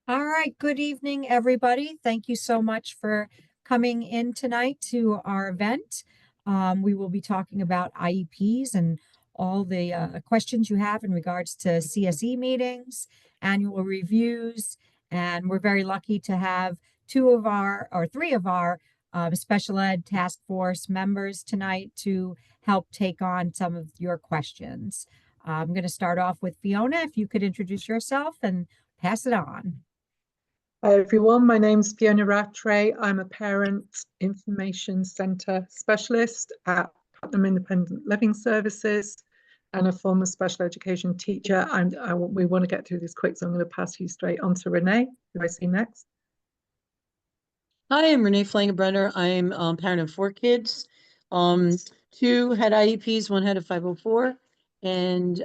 All right, good evening, everybody. Thank you so much for coming in tonight to our event. We will be talking about IEPs and all the questions you have in regards to CSE meetings, annual reviews, and we're very lucky to have three of our special ed task force members tonight to help take on some of your questions. I'm going to start off with Fiona. If you could introduce yourself and pass it on. Hi everyone, my name's Fiona Rattray. I'm a Parent Information Centre Specialist at Putnam Independent Living Services and a former special education teacher. We want to get through this quick, so I'm going to pass you straight on to Renee, who I see next. Hi, I'm Renee Flangebrenner. I'm a parent of 4 kids. 2 had IEPs, 1 had a 504, and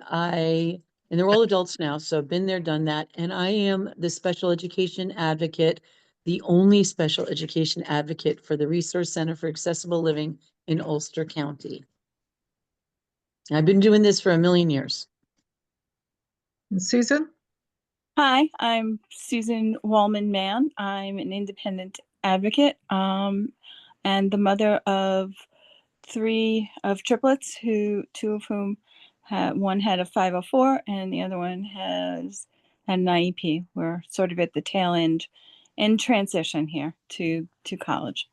they're all adults now, so I've been there, done that. And I am the special education advocate, the only special education advocate for the Resource Center for Accessible Living in Ulster County. I've been doing this for a million years. And Susan? Hi, I'm Susan Wallman-Mann. I'm an independent advocate and the mother of 3 of triplets, 2 of whom one had a 504 and the other one has an IEP. We're sort of at the tail end in transition here to college.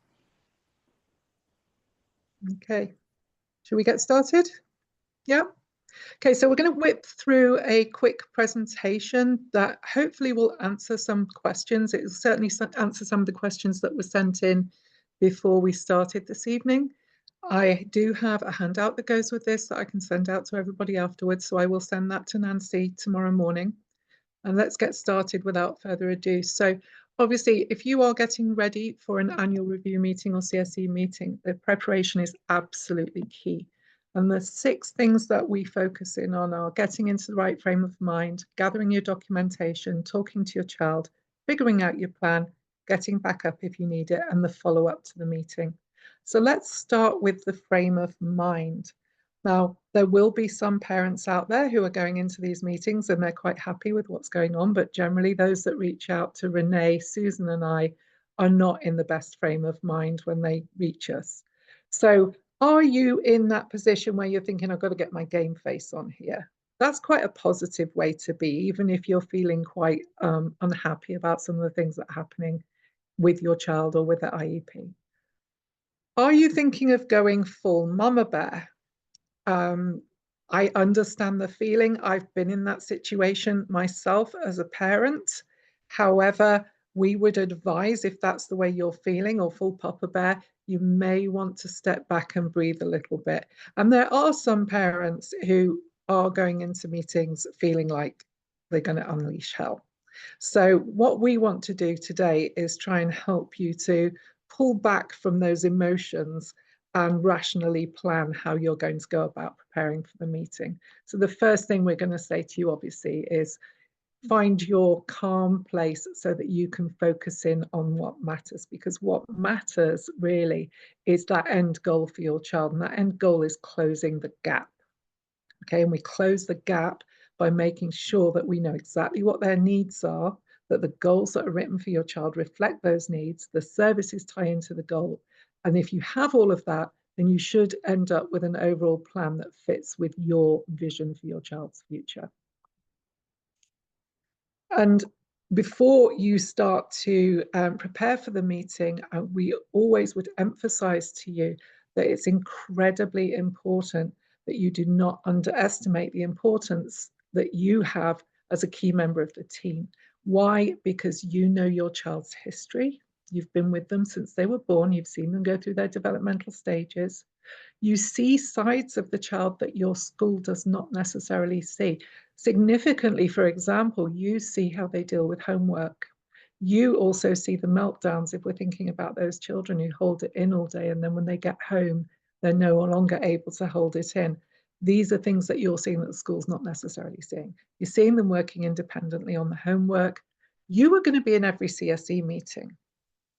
Okay, should we get started? Yeah. Okay, so we're going to whip through a quick presentation that hopefully will answer some questions. It will certainly answer some of the questions that were sent in before we started this evening. I do have a handout that goes with this that I can send out to everybody afterwards, so I will send that to Nancy tomorrow morning. And let's get started without further ado. So obviously, if you are getting ready for an annual review meeting or CSE meeting, the preparation is absolutely key. And the 6 things that we focus in on are getting into the right frame of mind, gathering your documentation, talking to your child, figuring out your plan, getting back up if you need it, and the follow-up to the meeting. So let's start with the frame of mind. Now, there will be some parents out there who are going into these meetings and they're quite happy with what's going on, but generally those that reach out to Renee, Susan, and I are not in the best frame of mind when they reach us. So are you in that position where you're thinking, I've got to get my game face on here? That's quite a positive way to be, even if you're feeling quite unhappy about some of the things that are happening with your child or with the IEP. Are you thinking of going full mama bear? I understand the feeling. I've been in that situation myself as a parent. However, we would advise, if that's the way you're feeling, or full papa bear, you may want to step back and breathe a little bit. And there are some parents who are going into meetings feeling like they're going to unleash hell. So what we want to do today is try and help you to pull back from those emotions and rationally plan how you're going to go about preparing for the meeting. So the first thing we're going to say to you, obviously, is find your calm place so that you can focus in on what matters, because what matters really is that end goal for your child, and that end goal is closing the gap. Okay, and we close the gap by making sure that we know exactly what their needs are, that the goals that are written for your child reflect those needs, the services tie into the goal. And if you have all of that, then you should end up with an overall plan that fits with your vision for your child's future. And before you start to prepare for the meeting, we always would emphasize to you that it's incredibly important that you do not underestimate the importance that you have as a key member of the team. Why? Because you know your child's history. You've been with them since they were born. You've seen them go through their developmental stages. You see sides of the child that your school does not necessarily see. Significantly, for example, you see how they deal with homework. You also see the meltdowns if we're thinking about those children who hold it in all day and then when they get home, they're no longer able to hold it in. These are things that you're seeing that the school's not necessarily seeing. You're seeing them working independently on the homework. You are going to be in every CSE meeting.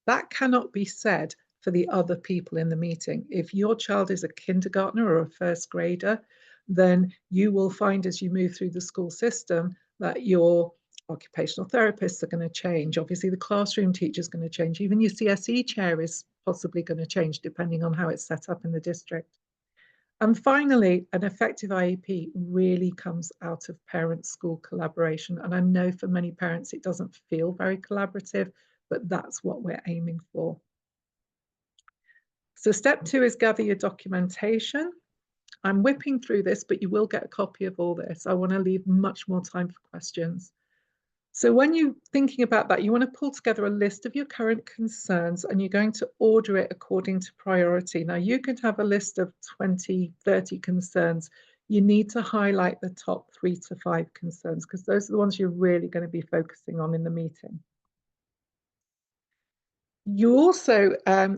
That cannot be said for the other people in the meeting. If your child is a kindergartner or a first grader, then you will find as you move through the school system that your occupational therapists are going to change. Obviously, the classroom teacher is going to change. Even your CSE chair is possibly going to change depending on how it's set up in the district. And finally, an effective IEP really comes out of parent-school collaboration. And I know for many parents, it doesn't feel very collaborative, but that's what we're aiming for. So step 2 is gather your documentation. I'm whipping through this, but you will get a copy of all this. I want to leave much more time for questions. So when you're thinking about that, you want to pull together a list of your current concerns and you're going to order it according to priority. Now, you could have a list of 20, 30 concerns. You need to highlight the top 3 to 5 concerns because those are the ones you're really going to be focusing on in the meeting. You also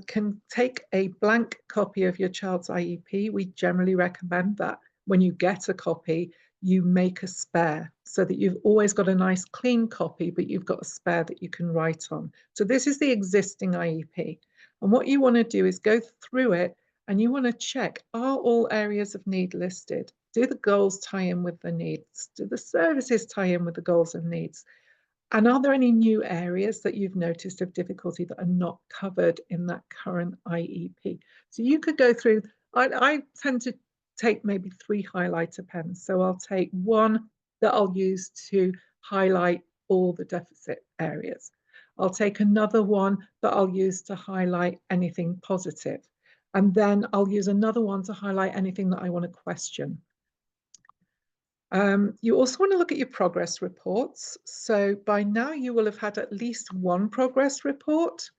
can take a blank copy of your child's IEP. We generally recommend that when you get a copy, you make a spare so that you've always got a nice clean copy, but you've got a spare that you can write on. So this is the existing IEP. And what you want to do is go through it and you want to check, are all areas of need listed? Do the goals tie in with the needs? Do the services tie in with the goals and needs? And are there any new areas that you've noticed of difficulty that are not covered in that current IEP? So you could go through, I tend to take maybe 3 highlighter pens. So I'll take one that I'll use to highlight all the deficit areas. I'll take another one that I'll use to highlight anything positive. And then I'll use another one to highlight anything that I want to question. You also want to look at your progress reports. So by now you will have had at least 1 progress report.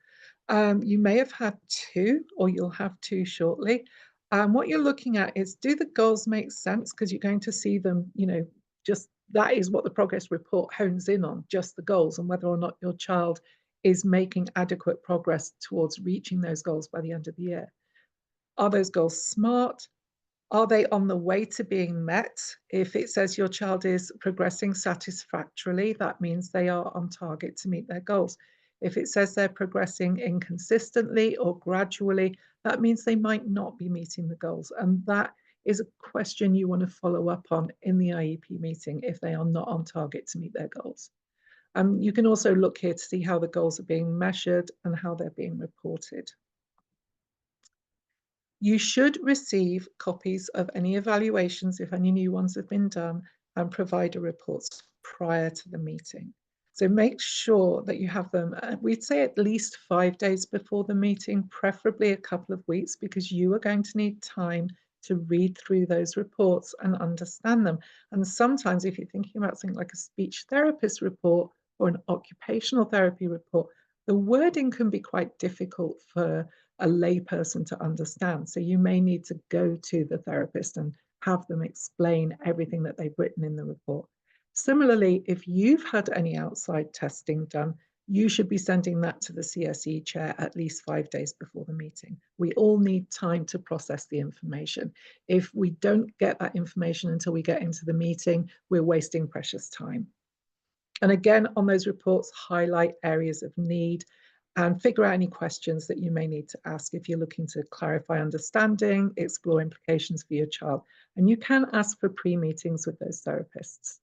You may have had 2 or you'll have 2 shortly. What you're looking at is, do the goals make sense? Because you're going to see them, you know, just that is what the progress report hones in on, just the goals and whether or not your child is making adequate progress towards reaching those goals by the end of the year. Are those goals SMART? Are they on the way to being met? If it says your child is progressing satisfactorily, that means they are on target to meet their goals. If it says they're progressing inconsistently or gradually, that means they might not be meeting the goals. And that is a question you want to follow up on in the IEP meeting if they are not on target to meet their goals. You can also look here to see how the goals are being measured and how they're being reported. You should receive copies of any evaluations, if any new ones have been done, and provider reports prior to the meeting. So make sure that you have them, we'd say at least 5 days before the meeting, preferably a couple of weeks, because you are going to need time to read through those reports and understand them. And sometimes if you're thinking about something like a speech therapist report or an occupational therapy report, the wording can be quite difficult for a layperson to understand. So you may need to go to the therapist and have them explain everything that they've written in the report. Similarly, if you've had any outside testing done, you should be sending that to the CSE chair at least 5 days before the meeting. We all need time to process the information. If we don't get that information until we get into the meeting, we're wasting precious time. And again, on those reports, highlight areas of need and figure out any questions that you may need to ask if you're looking to clarify understanding, explore implications for your child. And you can ask for pre-meetings with those therapists.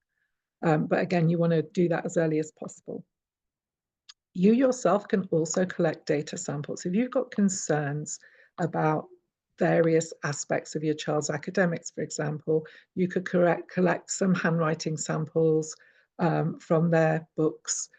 But again, you want to do that as early as possible. You yourself can also collect data samples. If you've got concerns about various aspects of your child's academics, for example, you could collect some handwriting samples from their books,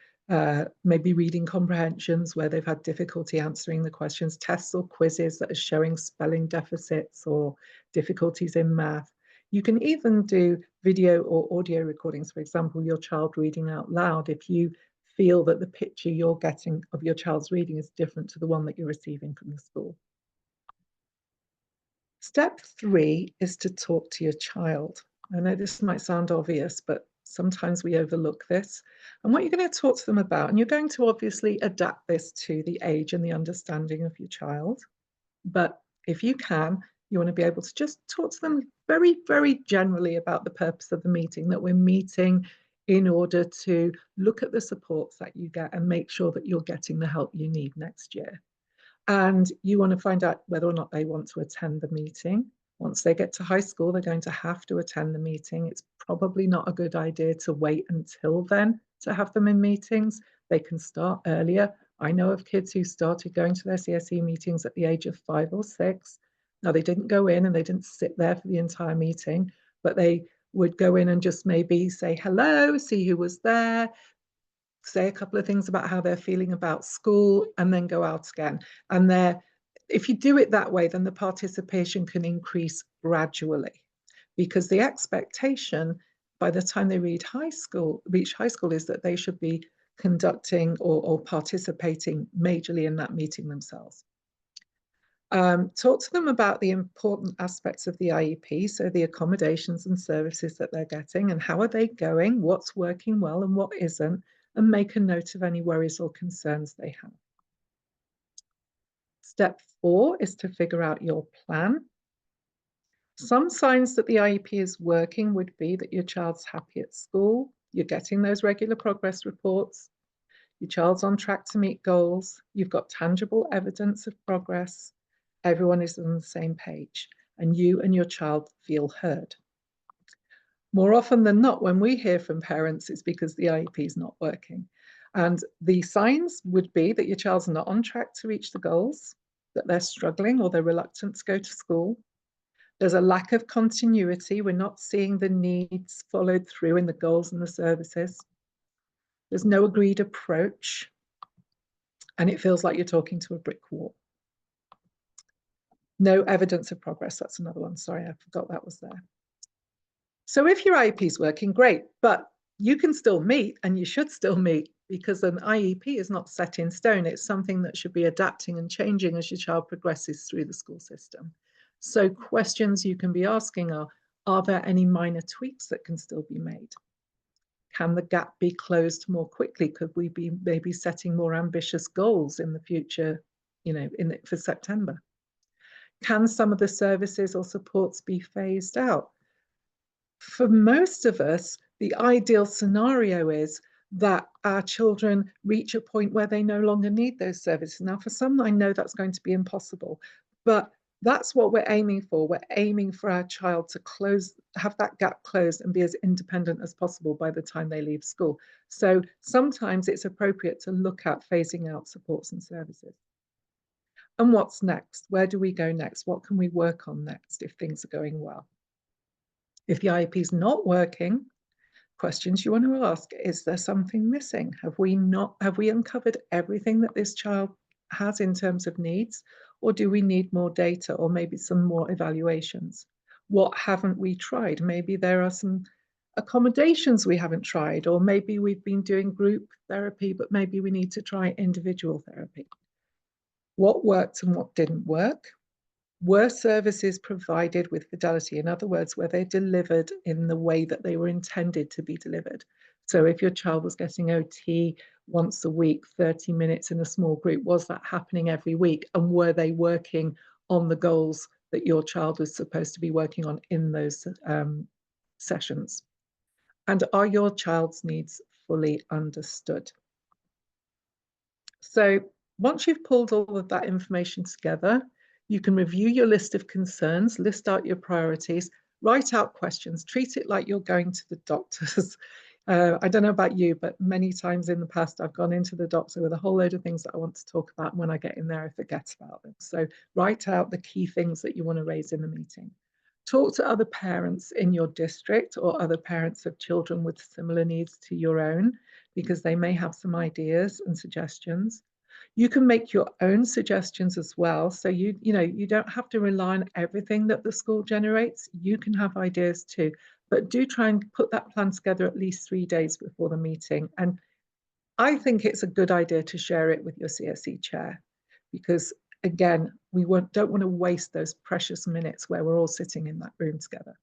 maybe reading comprehensions where they've had difficulty answering the questions, tests or quizzes that are showing spelling deficits or difficulties in math. You can even do video or audio recordings, for example, your child reading out loud if you feel that the picture you're getting of your child's reading is different to the one that you're receiving from the school. Step 3 is to talk to your child. I know this might sound obvious, but sometimes we overlook this. And what you're going to talk to them about, and you're going to obviously adapt this to the age and the understanding of your child. But if you can, you want to be able to just talk to them very, very generally about the purpose of the meeting, that we're meeting in order to look at the supports that you get and make sure that you're getting the help you need next year. And you want to find out whether or not they want to attend the meeting. Once they get to high school, they're going to have to attend the meeting. It's probably not a good idea to wait until then to have them in meetings. They can start earlier. I know of kids who started going to their CSE meetings at the age of 5 or 6. Now, they didn't go in and they didn't sit there for the entire meeting, but they would go in and just maybe say hello, see who was there, say a couple of things about how they're feeling about school, and then go out again. And if you do it that way, then the participation can increase gradually, because the expectation by the time they reach high school is that they should be conducting or participating majorly in that meeting themselves. Talk to them about the important aspects of the IEP, so the accommodations and services that they're getting, and how are they going, what's working well and what isn't, and make a note of any worries or concerns they have. Step 4 is to figure out your plan. Some signs that the IEP is working would be that your child's happy at school, you're getting those regular progress reports, your child's on track to meet goals, you've got tangible evidence of progress, everyone is on the same page, and you and your child feel heard. More often than not, when we hear from parents, it's because the IEP is not working. And the signs would be that your child's not on track to reach the goals, that they're struggling or they're reluctant to go to school. There's a lack of continuity. We're not seeing the needs followed through in the goals and the services. There's no agreed approach. And it feels like you're talking to a brick wall. No evidence of progress. That's another one. Sorry, I forgot that was there. So if your IEP is working, great, but you can still meet, and you should still meet, because an IEP is not set in stone. It's something that should be adapting and changing as your child progresses through the school system. So questions you can be asking are there any minor tweaks that can still be made? Can the gap be closed more quickly? Could we be maybe setting more ambitious goals in the future, for September? Can some of the services or supports be phased out? For most of us, the ideal scenario is that our children reach a point where they no longer need those services. Now, for some, I know that's going to be impossible, but that's what we're aiming for. We're aiming for our child to have that gap closed and be as independent as possible by the time they leave school. So sometimes it's appropriate to look at phasing out supports and services. And what's next? Where do we go next? What can we work on next if things are going well? If the IEP is not working, questions you want to ask: is there something missing? Have we uncovered everything that this child has in terms of needs, or do we need more data or maybe some more evaluations? What haven't we tried? Maybe there are some accommodations we haven't tried, or maybe we've been doing group therapy, but maybe we need to try individual therapy. What worked and what didn't work? Were services provided with fidelity? In other words, were they delivered in the way that they were intended to be delivered? So if your child was getting OT once a week, 30 minutes in a small group, was that happening every week? And were they working on the goals that your child was supposed to be working on in those sessions? And are your child's needs fully understood? So once you've pulled all of that information together, you can review your list of concerns, list out your priorities, write out questions, treat it like you're going to the doctors. I don't know about you, but many times in the past, I've gone into the doctor with a whole load of things that I want to talk about. And when I get in there, I forget about them. So write out the key things that you want to raise in the meeting. Talk to other parents in your district or other parents of children with similar needs to your own, because they may have some ideas and suggestions. You can make your own suggestions as well. So you don't have to rely on everything that the school generates. You can have ideas too, but do try and put that plan together at least 3 days before the meeting. And I think it's a good idea to share it with your CSE chair, because again, we don't want to waste those precious minutes where we're all sitting in that room together.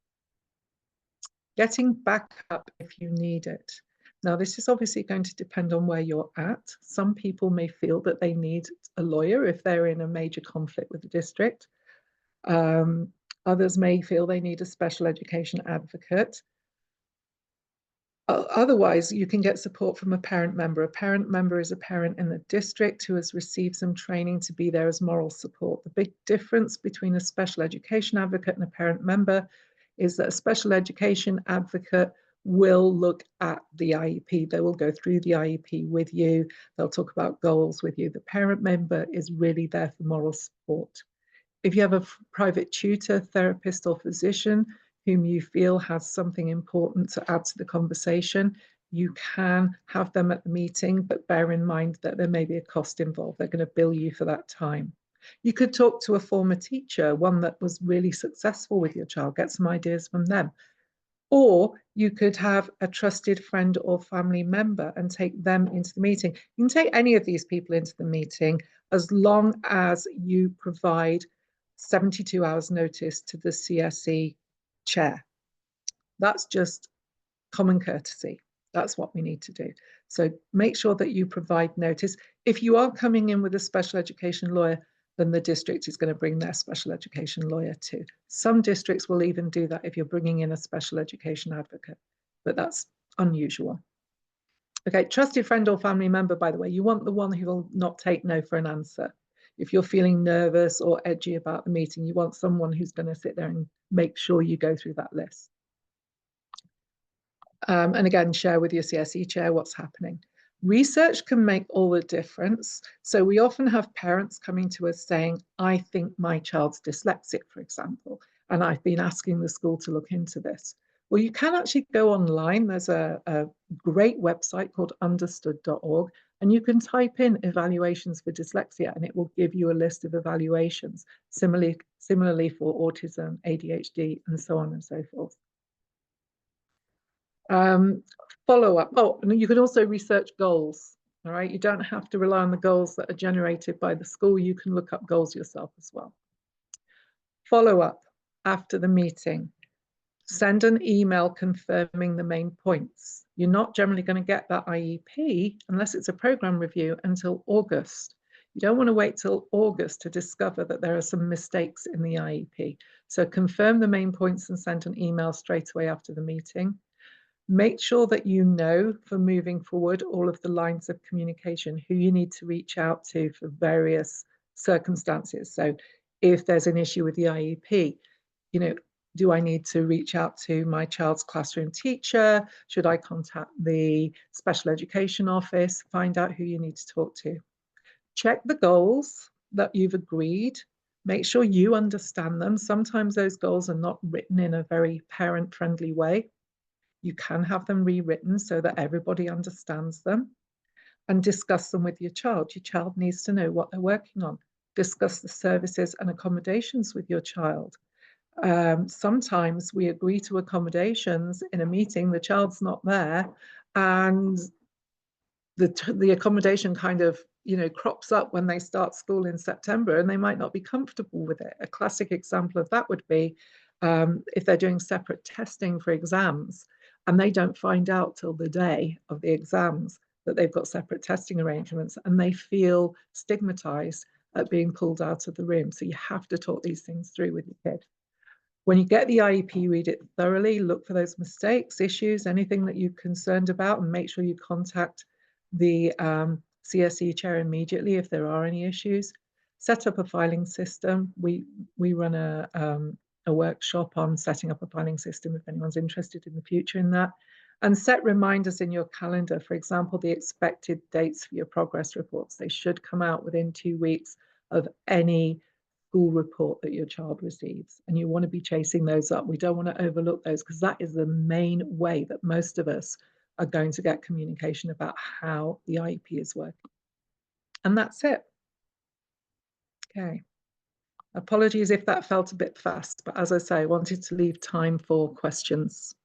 Getting backup if you need it. Now, this is obviously going to depend on where you're at. Some people may feel that they need a lawyer if they're in a major conflict with the district. Others may feel they need a special education advocate. Otherwise, you can get support from a parent member. A parent member is a parent in the district who has received some training to be there as moral support. The big difference between a special education advocate and a parent member is that a special education advocate will look at the IEP. They will go through the IEP with you. They'll talk about goals with you. The parent member is really there for moral support. If you have a private tutor, therapist, or physician whom you feel has something important to add to the conversation, you can have them at the meeting, but bear in mind that there may be a cost involved. They're going to bill you for that time. You could talk to a former teacher, one that was really successful with your child, get some ideas from them. Or you could have a trusted friend or family member and take them into the meeting. You can take any of these people into the meeting as long as you provide 72 hours notice to the CSE chair. That's just common courtesy. That's what we need to do. So make sure that you provide notice. If you are coming in with a special education lawyer, then the district is going to bring their special education lawyer too. Some districts will even do that if you're bringing in a special education advocate, but that's unusual. Okay, trusted friend or family member, by the way, you want the one who will not take no for an answer. If you're feeling nervous or edgy about the meeting, you want someone who's going to sit there and make sure you go through that list. And again, share with your CSE chair what's happening. Research can make all the difference. So we often have parents coming to us saying, I think my child's dyslexic, for example, and I've been asking the school to look into this. Well, you can actually go online. There's a great website called understood.org, and you can type in evaluations for dyslexia, and it will give you a list of evaluations, similarly for autism, ADHD, and so on and so forth. Follow up. Oh, and you can also research goals. All right, you don't have to rely on the goals that are generated by the school. You can look up goals yourself as well. Follow up after the meeting. Send an email confirming the main points. You're not generally going to get that IEP unless it's a program review until August. You don't want to wait till August to discover that there are some mistakes in the IEP. So confirm the main points and send an email straight away after the meeting. Make sure that you know for moving forward all of the lines of communication, who you need to reach out to for various circumstances. So if there's an issue with the IEP, you know, do I need to reach out to my child's classroom teacher? Should I contact the special education office? Find out who you need to talk to. Check the goals that you've agreed. Make sure you understand them. Sometimes those goals are not written in a very parent-friendly way. You can have them rewritten so that everybody understands them, and discuss them with your child. Your child needs to know what they're working on. Discuss the services and accommodations with your child. Sometimes we agree to accommodations in a meeting, the child's not there, and the accommodation kind of, you know, crops up when they start school in September, and they might not be comfortable with it. A classic example of that would be if they're doing separate testing for exams, and they don't find out till the day of the exams that they've got separate testing arrangements, and they feel stigmatized at being pulled out of the room. So you have to talk these things through with your kid. When you get the IEP, read it thoroughly, look for those mistakes, issues, anything that you're concerned about, and make sure you contact the CSE chair immediately if there are any issues. Set up a filing system. We run a workshop on setting up a filing system if anyone's interested in the future in that. And set reminders in your calendar. For example, the expected dates for your progress reports. They should come out within 2 weeks of any school report that your child receives, and you want to be chasing those up. We don't want to overlook those, because that is the main way that most of us are going to get communication about how the IEP is working. And that's it. Okay. Apologies if that felt a bit fast, but as I say, I wanted to leave time for questions.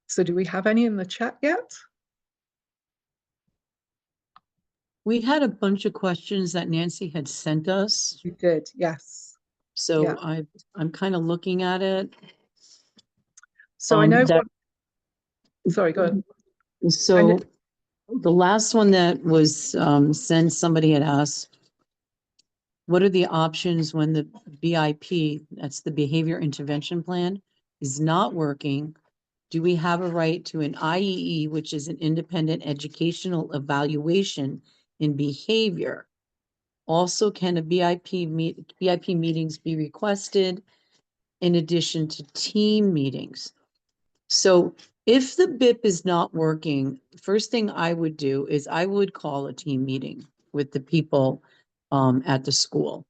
So do we have any in the chat yet? We had a bunch of questions that Nancy had sent us, We did, yes. so Yeah. I'm kind of looking at it. So I know that- sorry, go ahead. So the last one that was sent, somebody had asked, what are the options when the BIP, that's the behavior intervention plan, is not working? Do we have a right to an IEE, which is an independent educational evaluation in behavior? Also, can a BIP meetings be requested in addition to team meetings? So if the BIP is not working, first thing I would do is I would call a team meeting with the people at the school.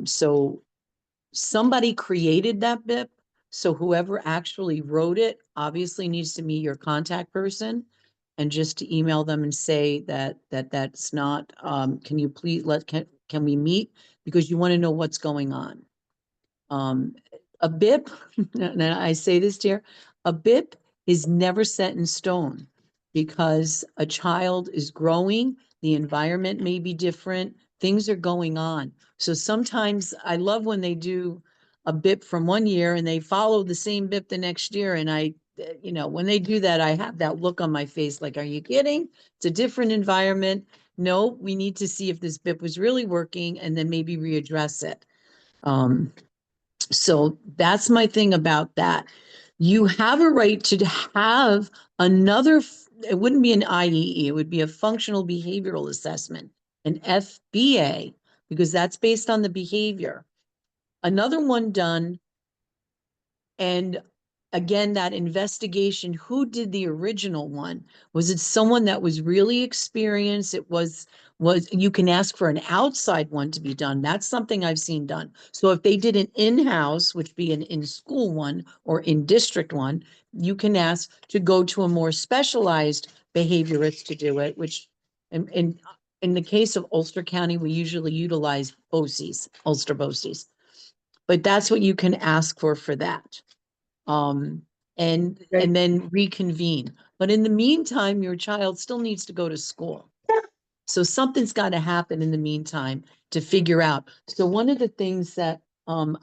So somebody created that BIP. So whoever actually wrote it obviously needs to meet your contact person and just to email them and say that's not, can you please can we meet? Because you want to know what's going on. A BIP, and I say this dear, a BIP is never set in stone because a child is growing, the environment may be different, things are going on. So sometimes I love when they do a BIP from one year and they follow the same BIP the next year. And when they do that, I have that look on my face like, are you kidding? It's a different environment. No, we need to see if this BIP was really working and then maybe readdress it. So that's my thing about that. You have a right to have another, it wouldn't be an IEE, it would be a functional behavioral assessment, an FBA, because that's based on the behavior. Another one done, and again, that investigation, who did the original one? Was it someone that was really experienced? It was you can ask for an outside one to be done. That's something I've seen done. So if they did an in-house, which be an in-school one or in-district one, you can ask to go to a more specialized behaviorist to do it, which in the case of Ulster County, we usually utilize BOCES, Ulster BOCES. But that's what you can ask for that. And then reconvene. But in the meantime, your child still needs to go to school. So something's got to happen in the meantime to figure out. So one of the things that come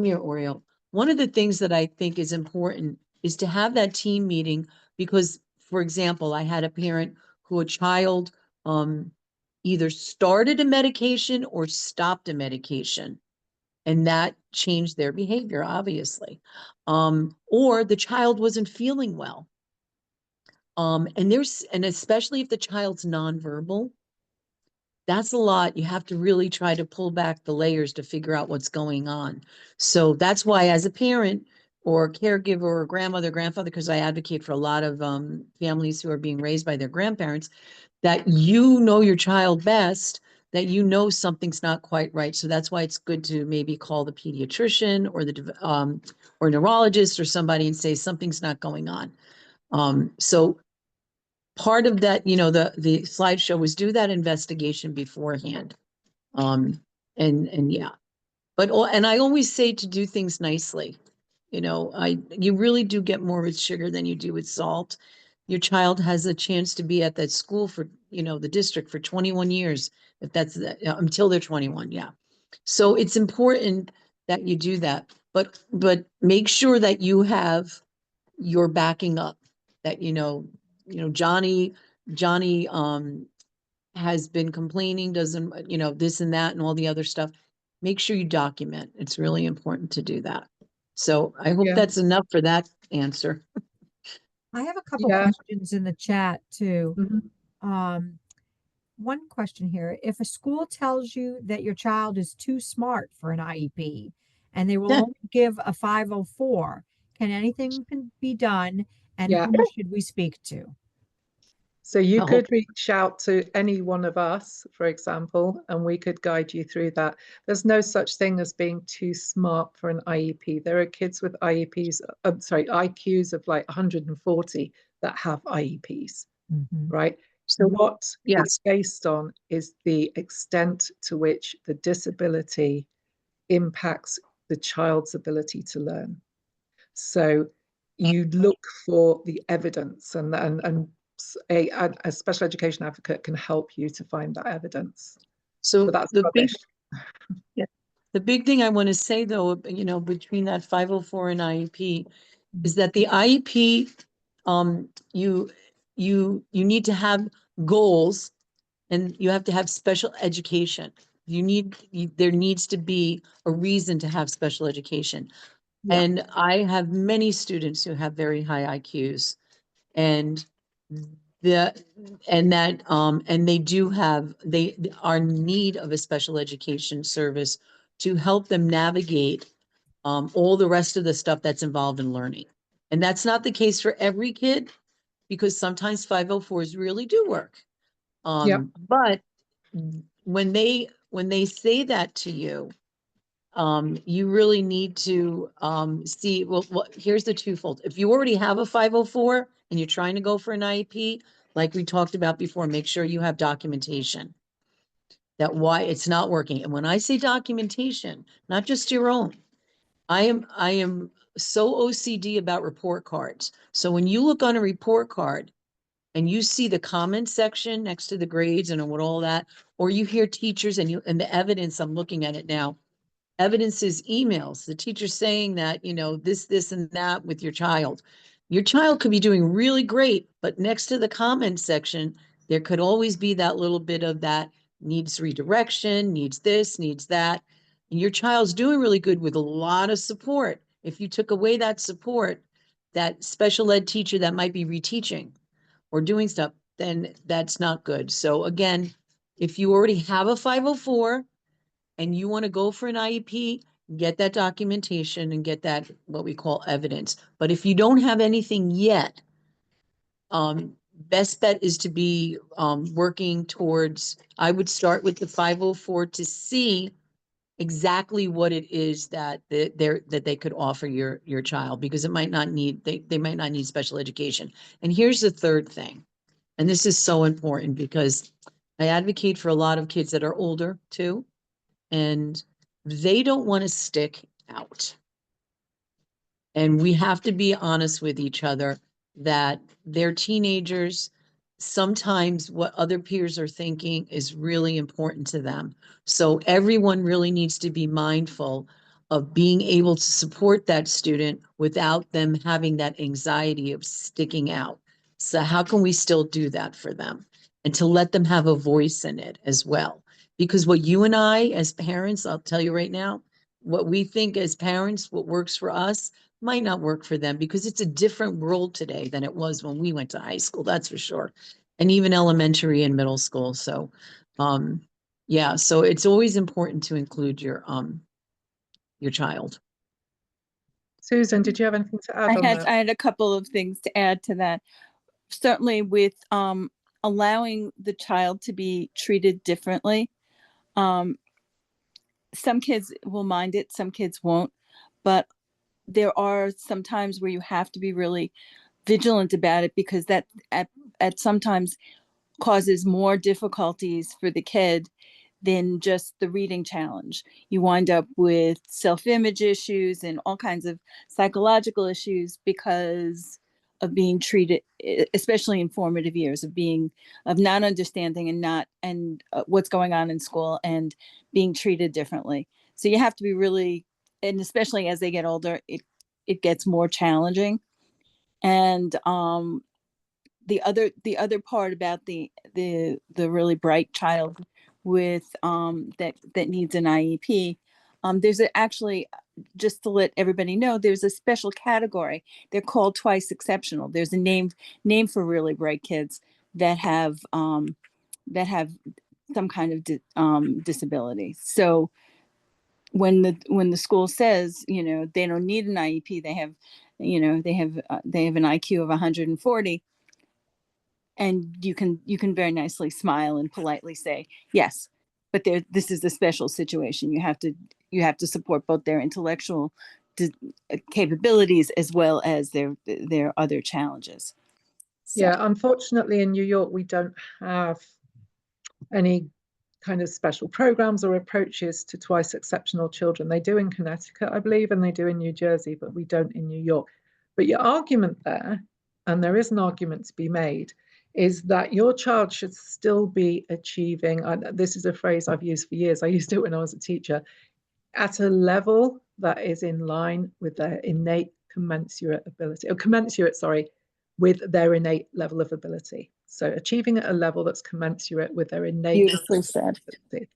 here, Oriole. One of the things that I think is important is to have that team meeting because, for example, I had a parent who a child either started a medication or stopped a medication. And that changed their behavior, obviously. Or the child wasn't feeling well. And especially if the child's nonverbal, that's a lot. You have to really try to pull back the layers to figure out what's going on. So that's why as a parent or caregiver or grandmother, grandfather, because I advocate for a lot of families who are being raised by their grandparents, that you know your child best, that you know something's not quite right. So that's why it's good to maybe call the pediatrician or the or neurologist or somebody and say something's not going on. So part of that, the slideshow was do that investigation beforehand. And yeah, and I always say to do things nicely. You really do get more with sugar than you do with salt. Your child has a chance to be at that school for, the district for 21 years, if that's until they're 21. Yeah. So it's important that you do that, but make sure that you have your backing up that, Johnny, has been complaining, doesn't, this and that and all the other stuff. Make sure you document. It's really important to do that. So I hope that's enough for that answer. I have a couple Yeah. questions in the chat too. Mhm. One question here. If a school tells you that your child is too smart for an IEP and they will only give a 504, can anything be done? And Yeah. who should we speak to? So you Oh. could reach out to any one of us, for example, and we could guide you through that. There's no such thing as being too smart for an IEP. There are kids with IQs of like 140 that have IEPs, right? So what it's based on is the extent to which the disability impacts the child's ability to learn. So you look for the evidence, and a special education advocate can help you to find that evidence. So that's the rubbish. the big thing I want to say though, between that 504 and IEP is that the IEP, you need to have goals and you have to have special education. There needs to be a reason to have special education. Yeah. And I have many students who have very high IQs and they are in need of a special education service to help them navigate all the rest of the stuff that's involved in learning. And that's not the case for every kid, because sometimes 504s really do work. Yep. But when they say that to you, you really need to see, well, here's the twofold. If you already have a 504 and you're trying to go for an IEP, like we talked about before, make sure you have documentation that why it's not working. And when I say documentation, not just your own, I am so OCD about report cards. So when you look on a report card and you see the comment section next to the grades and what all that, or you hear teachers and the evidence, I'm looking at it now, evidence is emails, the teacher saying that, this and that with your child. Your child could be doing really great, but next to the comment section, there could always be that little bit of that needs redirection, needs this, needs that. And your child's doing really good with a lot of support. If you took away that support, that special ed teacher that might be reteaching or doing stuff, then that's not good. So again, if you already have a 504 and you want to go for an IEP, get that documentation and get that, what we call evidence. But if you don't have anything yet, best bet is to be working towards, I would start with the 504 to see exactly what it is that they could offer your child, because it might not need, they might not need special education. And here's the third thing, and this is so important because I advocate for a lot of kids that are older too, and they don't want to stick out. And we have to be honest with each other that they're teenagers. Sometimes what other peers are thinking is really important to them. So everyone really needs to be mindful of being able to support that student without them having that anxiety of sticking out. So how can we still do that for them? And to let them have a voice in it as well. Because what you and I as parents, I'll tell you right now, what we think as parents, what works for us might not work for them, because it's a different world today than it was when we went to high school, that's for sure. And even elementary and middle school. So, yeah, so it's always important to include your child. Susan, did you have anything to add on that? I had a couple of things to add to that. Certainly with allowing the child to be treated differently. Some kids will mind it, some kids won't, but there are some times where you have to be really vigilant about it, because that at sometimes causes more difficulties for the kid than just the reading challenge. You wind up with self-image issues and all kinds of psychological issues because of being treated, especially in formative years, of not understanding and what's going on in school and being treated differently. So you have to be really, and especially as they get older, it gets more challenging. And the other part about the really bright child with that needs an IEP, there's actually, just to let everybody know, there's a special category. They're called twice exceptional. There's a name for really bright kids that have some kind of disability. So when the school says, they don't need an IEP, they have an IQ of 140, and you can very nicely smile and politely say yes, but this is a special situation. You have to support both their intellectual capabilities as well as their other challenges. So. Yeah, unfortunately in New York we don't have any kind of special programs or approaches to twice exceptional children. They do in Connecticut, I believe, and they do in New Jersey, but we don't in New York. But your argument there, and there is an argument to be made, is that your child should still be achieving, this is a phrase I've used for years, I used it when I was a teacher, at a level that is in line with their innate commensurate ability, or commensurate, with their innate level of ability. So achieving at a level that's commensurate with their innate Beautifully said. ability.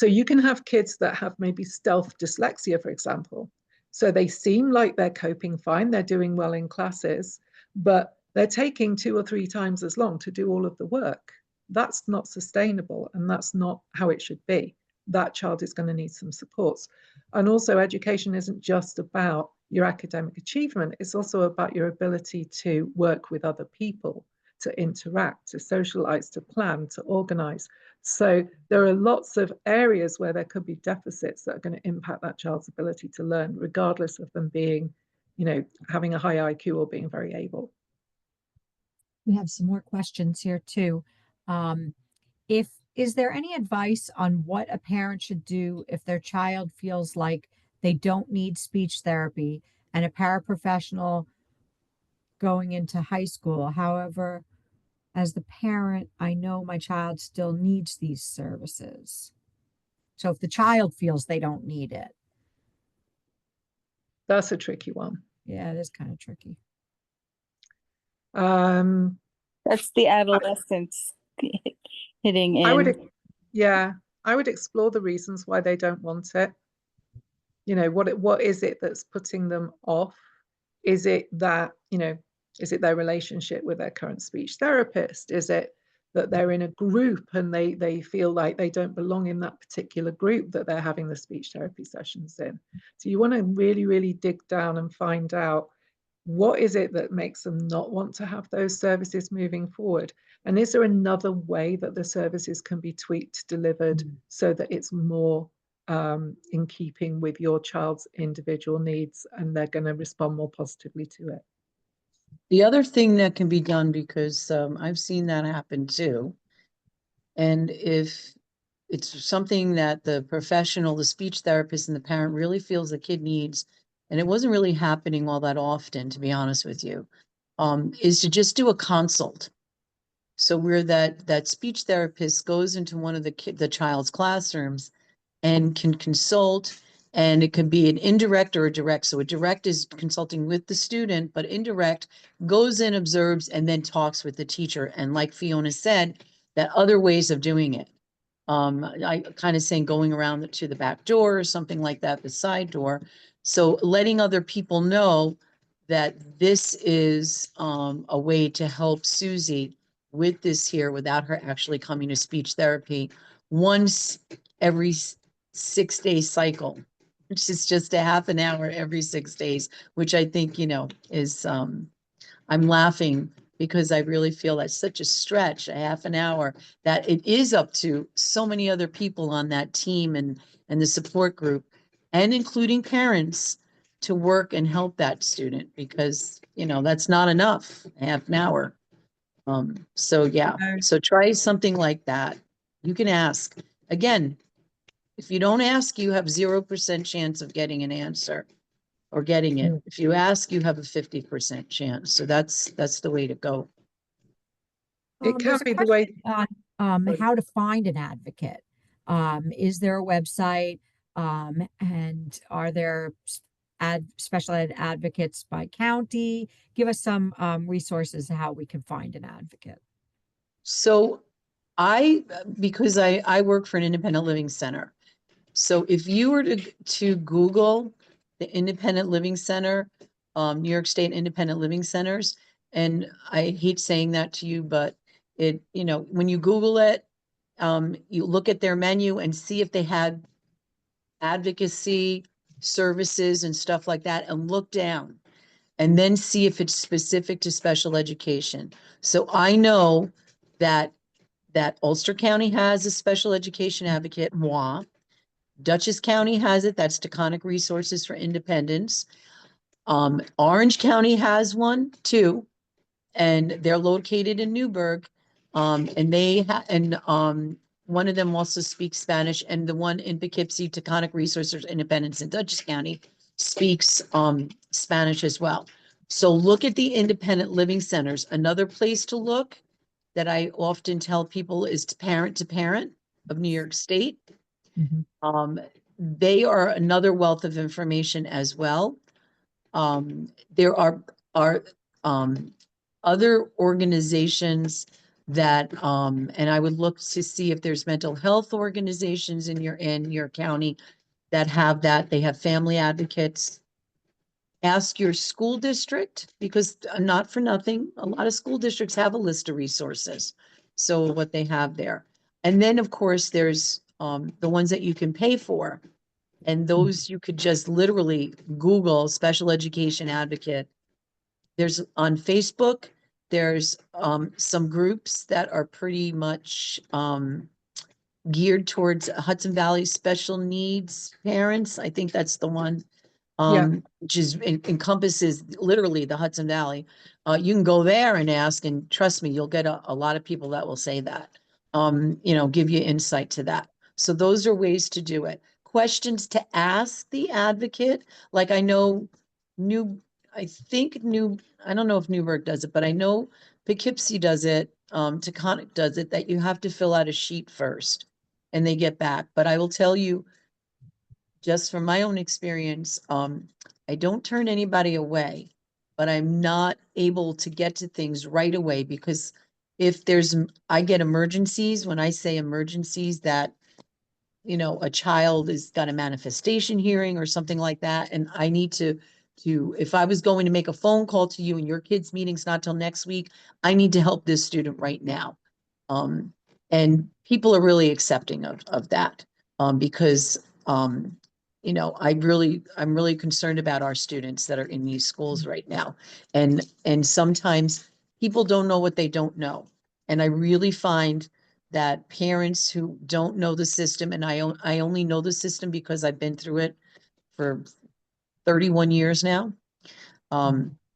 You can have kids that have maybe stealth dyslexia, for example. So they seem like they're coping fine, they're doing well in classes, but they're taking 2 or 3 times as long to do all of the work. That's not sustainable, and that's not how it should be. that child is going to need some supports. And also, education isn't just about your academic achievement, it's also about your ability to work with other people, to interact, to socialize, to plan, to organize. So there are lots of areas where there could be deficits that are going to impact that child's ability to learn, regardless of them being, having a high IQ or being very able. We have some more questions here too. Is there any advice on what a parent should do if their child feels like they don't need speech therapy and a paraprofessional going into high school? However, as the parent, I know my child still needs these services. So if the child feels they don't need it. That's a tricky one. Yeah, it is kind of tricky. That's the adolescence hitting in. I would explore the reasons why they don't want it. What is it that's putting them off? Is it that, is it their relationship with their current speech therapist? Is it that they're in a group and they feel like they don't belong in that particular group that they're having the speech therapy sessions in? So you want to really, really dig down and find out, what is it that makes them not want to have those services moving forward? And is there another way that the services can be tweaked, delivered, so that it's more in keeping with your child's individual needs and they're going to respond more positively to it? The other thing that can be done, because I've seen that happen too, and if it's something that the professional, the speech therapist and the parent really feels the kid needs, and it wasn't really happening all that often, to be honest with you, is to just do a consult. So where that speech therapist goes into one of the child's classrooms and can consult, and it could be an indirect or a direct. So a direct is consulting with the student, but indirect goes in, observes, and then talks with the teacher. And like Fiona said, that other ways of doing it. I kind of saying going around to the back door or something like that, the side door. So letting other people know that this is a way to help Susie with this here without her actually coming to speech therapy once every 6-day cycle, which is just a half an hour every 6 days, which I think, is, I'm laughing because I really feel that's such a stretch, a half an hour, that it is up to so many other people on that team and the support group, and including parents, to work and help that student, because, that's not enough, a half an hour. So yeah, so try something like that. You can ask. Again, if you don't ask, you have 0% chance of getting an answer or getting it. If you ask, you have a 50% chance. So that's the way to go. It can There's a be the way. question on how to find an advocate. Is there a website? And are there special ed advocates by county? Give us some resources how we can find an advocate. So because I work for an independent living center. So if you were to Google the Independent Living Center, New York State Independent Living Centers, and I hate saying that to you, but it, when you Google it, you look at their menu and see if they had advocacy services and stuff like that, and look down and then see if it's specific to special education. So I know that Ulster County has a special education advocate, moi. Dutchess County has it. That's Taconic Resources for Independence. Orange County has one too, and they're located in Newburgh. And they one of them also speaks Spanish, and the one in Poughkeepsie, Taconic Resources for Independence in Dutchess County, speaks Spanish as well. So look at the independent living centers. Another place to look that I often tell people is to Parent of New York State. They are another wealth of information as well. There are other organizations that, and I would look to see if there's mental health organizations in your county that have that. They have family advocates. Ask your school district, because not for nothing, a lot of school districts have a list of resources. So what they have there. And then of course there's the ones that you can pay for. And those you could just literally Google special education advocate. There's on Facebook, there's some groups that are pretty much geared towards Hudson Valley special needs parents. I think that's the one. Which is encompasses literally the Hudson Valley. You can go there and ask, and trust me, you'll get a lot of people that will say that. Give you insight to that. So those are ways to do it. Questions to ask the advocate. Like I know I don't know if Newburgh does it, but I know Poughkeepsie does it, Taconic does it, that you have to fill out a sheet first and they get back. But I will tell you, just from my own experience, I don't turn anybody away, but I'm not able to get to things right away because I get emergencies. When I say emergencies, that, a child has got a manifestation hearing or something like that, and I need to, if I was going to make a phone call to you and your kid's meeting's not till next week, I need to help this student right now. And people are really accepting of that, because, I'm really concerned about our students that are in these schools right now. And sometimes people don't know what they don't know. And I really find that parents who don't know the system, and I only know the system because I've been through it for 31 years now,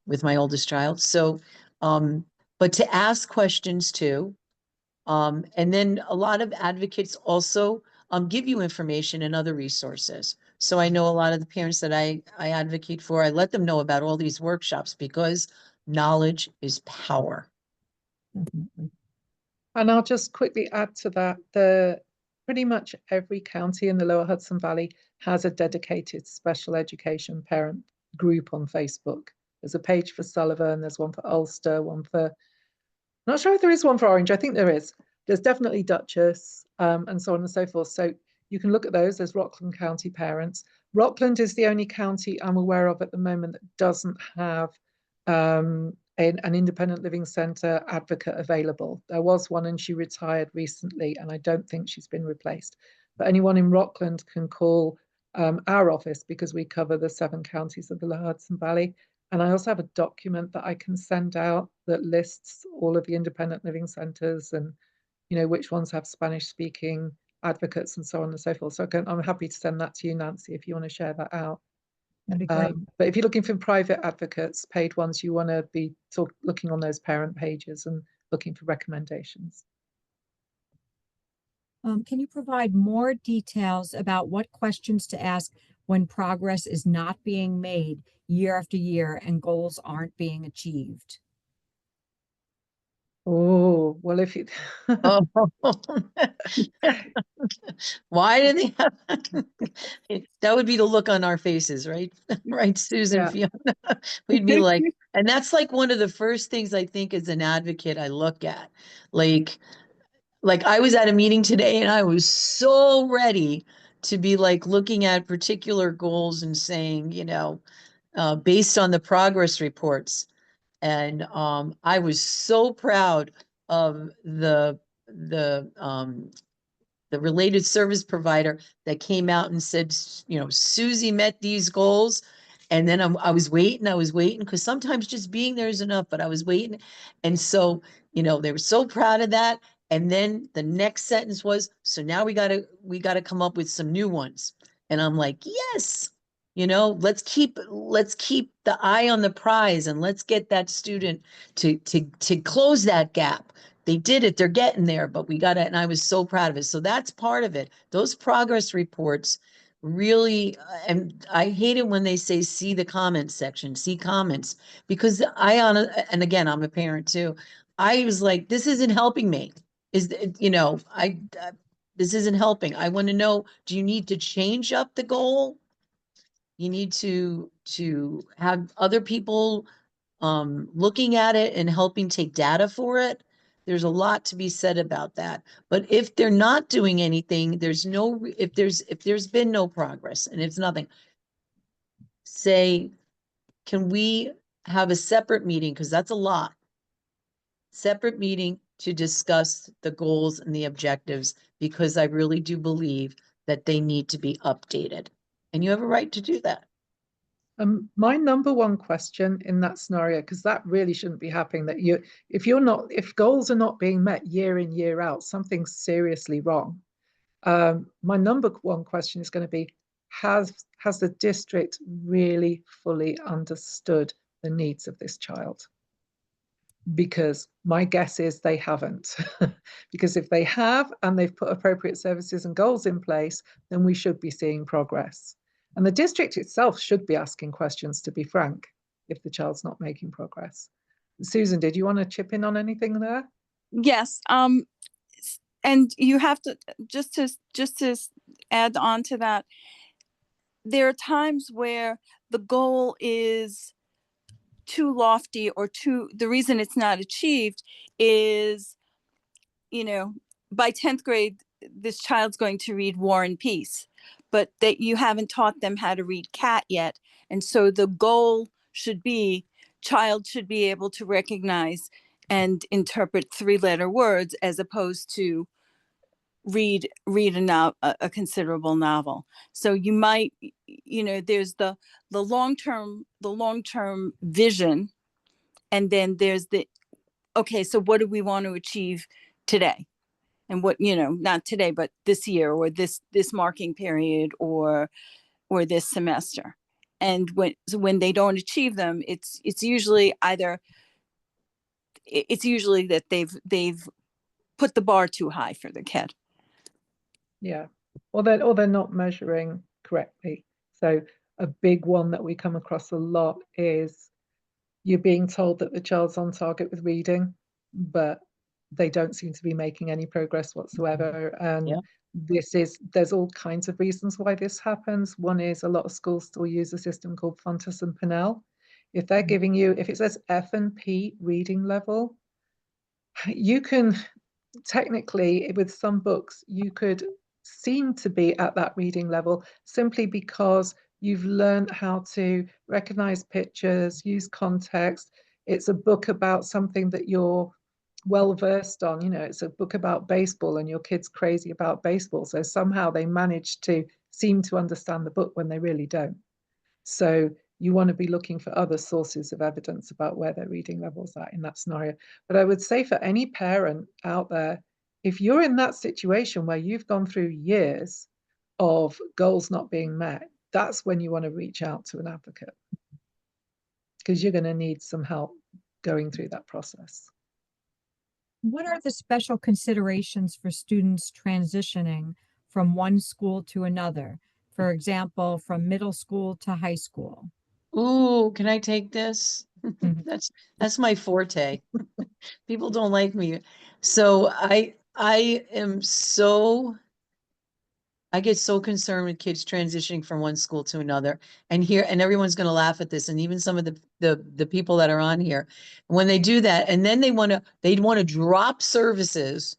with my oldest child. So, but to ask questions too. And then a lot of advocates also give you information and other resources. So I know a lot of the parents that I advocate for, I let them know about all these workshops because knowledge is power. Definitely. And I'll just quickly add to that, pretty much every county in the Lower Hudson Valley has a dedicated special education parent group on Facebook. There's a page for Sullivan, there's one for Ulster, not sure if there is one for Orange. I think there is. There's definitely Dutchess, and so on and so forth. So you can look at those. There's Rockland County Parents. Rockland is the only county I'm aware of at the moment that doesn't have an independent living centre advocate available. There was one and she retired recently, and I don't think she's been replaced. But anyone in Rockland can call our office because we cover the 7 counties of the Lower Hudson Valley. And I also have a document that I can send out that lists all of the independent living centres and, which ones have Spanish speaking advocates and so on and so forth. So I'm happy to send that to you, Nancy, if you want to share that out. That'd be great. But if you're looking for private advocates, paid ones, you want to be looking on those parent pages and looking for recommendations. Can you provide more details about what questions to ask when progress is not being made year after year and goals aren't being achieved? Oh, well, if you Oh. Why do they have that would be the look on our faces, right? Right, Susan, Yeah. Fiona. We'd be like, and that's like one of the first things I think as an advocate I look at. Like I was at a meeting today and I was so ready to be like looking at particular goals and saying, based on the progress reports. And I was so proud of the related service provider that came out and said, Susie met these goals. And then I was waiting because sometimes just being there is enough, but I was waiting. And so, they were so proud of that. And then the next sentence was, so now we gotta come up with some new ones. And I'm like, yes, let's keep the eye on the prize and let's get that student to close that gap. They did it, they're getting there, but we got it. And I was so proud of it. So that's part of it. Those progress reports really, and I hate it when they say, see the comments section, see comments, because and again, I'm a parent too. I was like, this isn't helping me. This isn't helping. I want to know, do you need to change up the goal? You need to have other people looking at it and helping take data for it. There's a lot to be said about that. But if they're not doing anything, if there's been no progress and it's nothing, say, can we have a separate meeting? Because that's a lot. Separate meeting to discuss the goals and the objectives, because I really do believe that they need to be updated. And you have a right to do that. My number one question in that scenario, because that really shouldn't be happening, that if goals are not being met year in, year out, something's seriously wrong. My number one question is going to be, has the district really fully understood the needs of this child? Because my guess is they haven't. Because if they have, and they've put appropriate services and goals in place, then we should be seeing progress. And the district itself should be asking questions, to be frank, if the child's not making progress. Susan, did you want to chip in on anything there? Yes. And you have to just to add on to that. There are times where the goal is too lofty, or the reason it's not achieved is, by 10th grade, this child's going to read War and Peace, but that you haven't taught them how to read cat yet. And so the goal should be, child should be able to recognize and interpret 3-letter words, as opposed to read a considerable novel. So you might, there's the long-term vision, and then there's okay, so what do we want to achieve today? And what, not today, but this year, or this marking period, or this semester. And when they don't achieve them, it's usually that they've put the bar too high for the kid. Yeah, or they're not measuring correctly. So a big one that we come across a lot is you're being told that the child's on target with reading, but they don't seem to be making any progress whatsoever. And Yeah. There's all kinds of reasons why this happens. One is a lot of schools still use a system called Fontes and Pinnell. If they're giving you, if it says F&P reading level, you can technically, with some books, you could seem to be at that reading level simply because you've learned how to recognize pictures, use context. It's a book about something that you're well versed on. It's a book about baseball and your kid's crazy about baseball. So somehow they manage to seem to understand the book when they really don't. So you want to be looking for other sources of evidence about where their reading levels are in that scenario. But I would say for any parent out there, if you're in that situation where you've gone through years of goals not being met, that's when you want to reach out to an advocate, because you're going to need some help going through that process. What are the special considerations for students transitioning from one school to another? For example, from middle school to high school? Ooh, can I take this? Mhm. That's my forte. People don't like me. So I get so concerned with kids transitioning from one school to another. And everyone's going to laugh at this. And even some of the people that are on here, when they do that, and then they'd want to drop services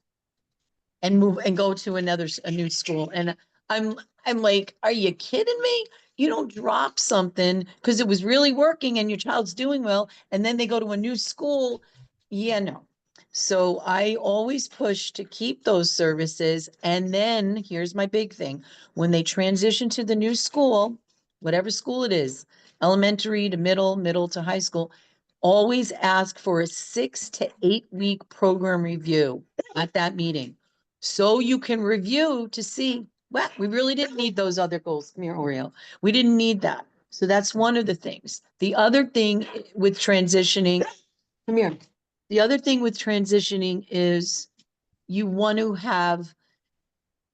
and move and go to a new school. And I'm like, are you kidding me? You don't drop something because it was really working and your child's doing well, and then they go to a new school. Yeah, no. So I always push to keep those services. And then here's my big thing. When they transition to the new school, whatever school it is, elementary to middle to high school, always ask for a 6 to 8 week program review at that meeting. So you can review to see, well, we really didn't need those other goals. Come here, Oreo. We didn't need that. So that's one of the things. The other thing with transitioning, come here. The other thing with transitioning is you want to have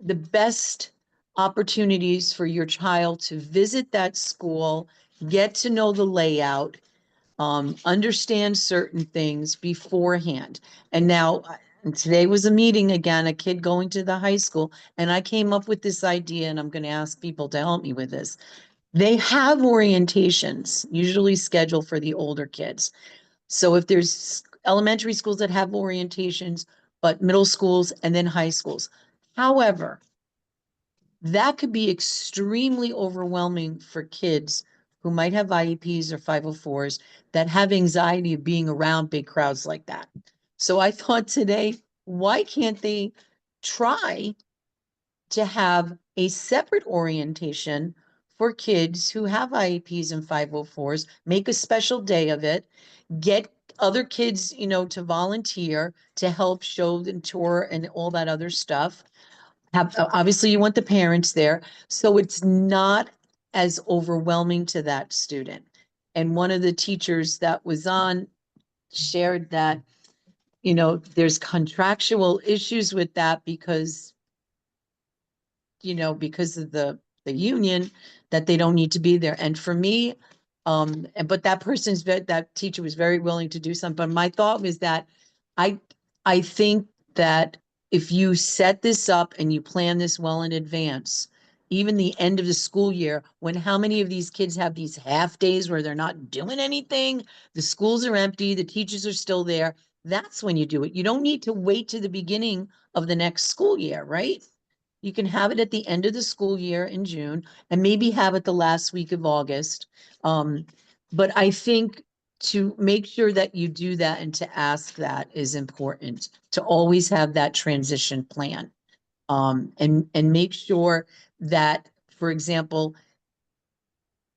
the best opportunities for your child to visit that school, get to know the layout, understand certain things beforehand. And now, today was a meeting again, a kid going to the high school, and I came up with this idea, and I'm going to ask people to help me with this. They have orientations, usually scheduled for the older kids. So if there's elementary schools that have orientations, but middle schools and then high schools. However, that could be extremely overwhelming for kids who might have IEPs or 504s that have anxiety of being around big crowds like that. So I thought today, why can't they try to have a separate orientation for kids who have IEPs and 504s, make a special day of it, get other kids, to volunteer to help show and tour and all that other stuff. Obviously you want the parents there, so it's not as overwhelming to that student. And one of the teachers that was on shared that, there's contractual issues with that because because of the union, that they don't need to be there. And for me, but that teacher was very willing to do something. But my thought was that I think that if you set this up and you plan this well in advance, even the end of the school year, when how many of these kids have these half days where they're not doing anything, the schools are empty, the teachers are still there, that's when you do it. You don't need to wait to the beginning of the next school year, right? You can have it at the end of the school year in June and maybe have it the last week of August. But I think to make sure that you do that and to ask that is important, to always have that transition plan. And make sure that, for example,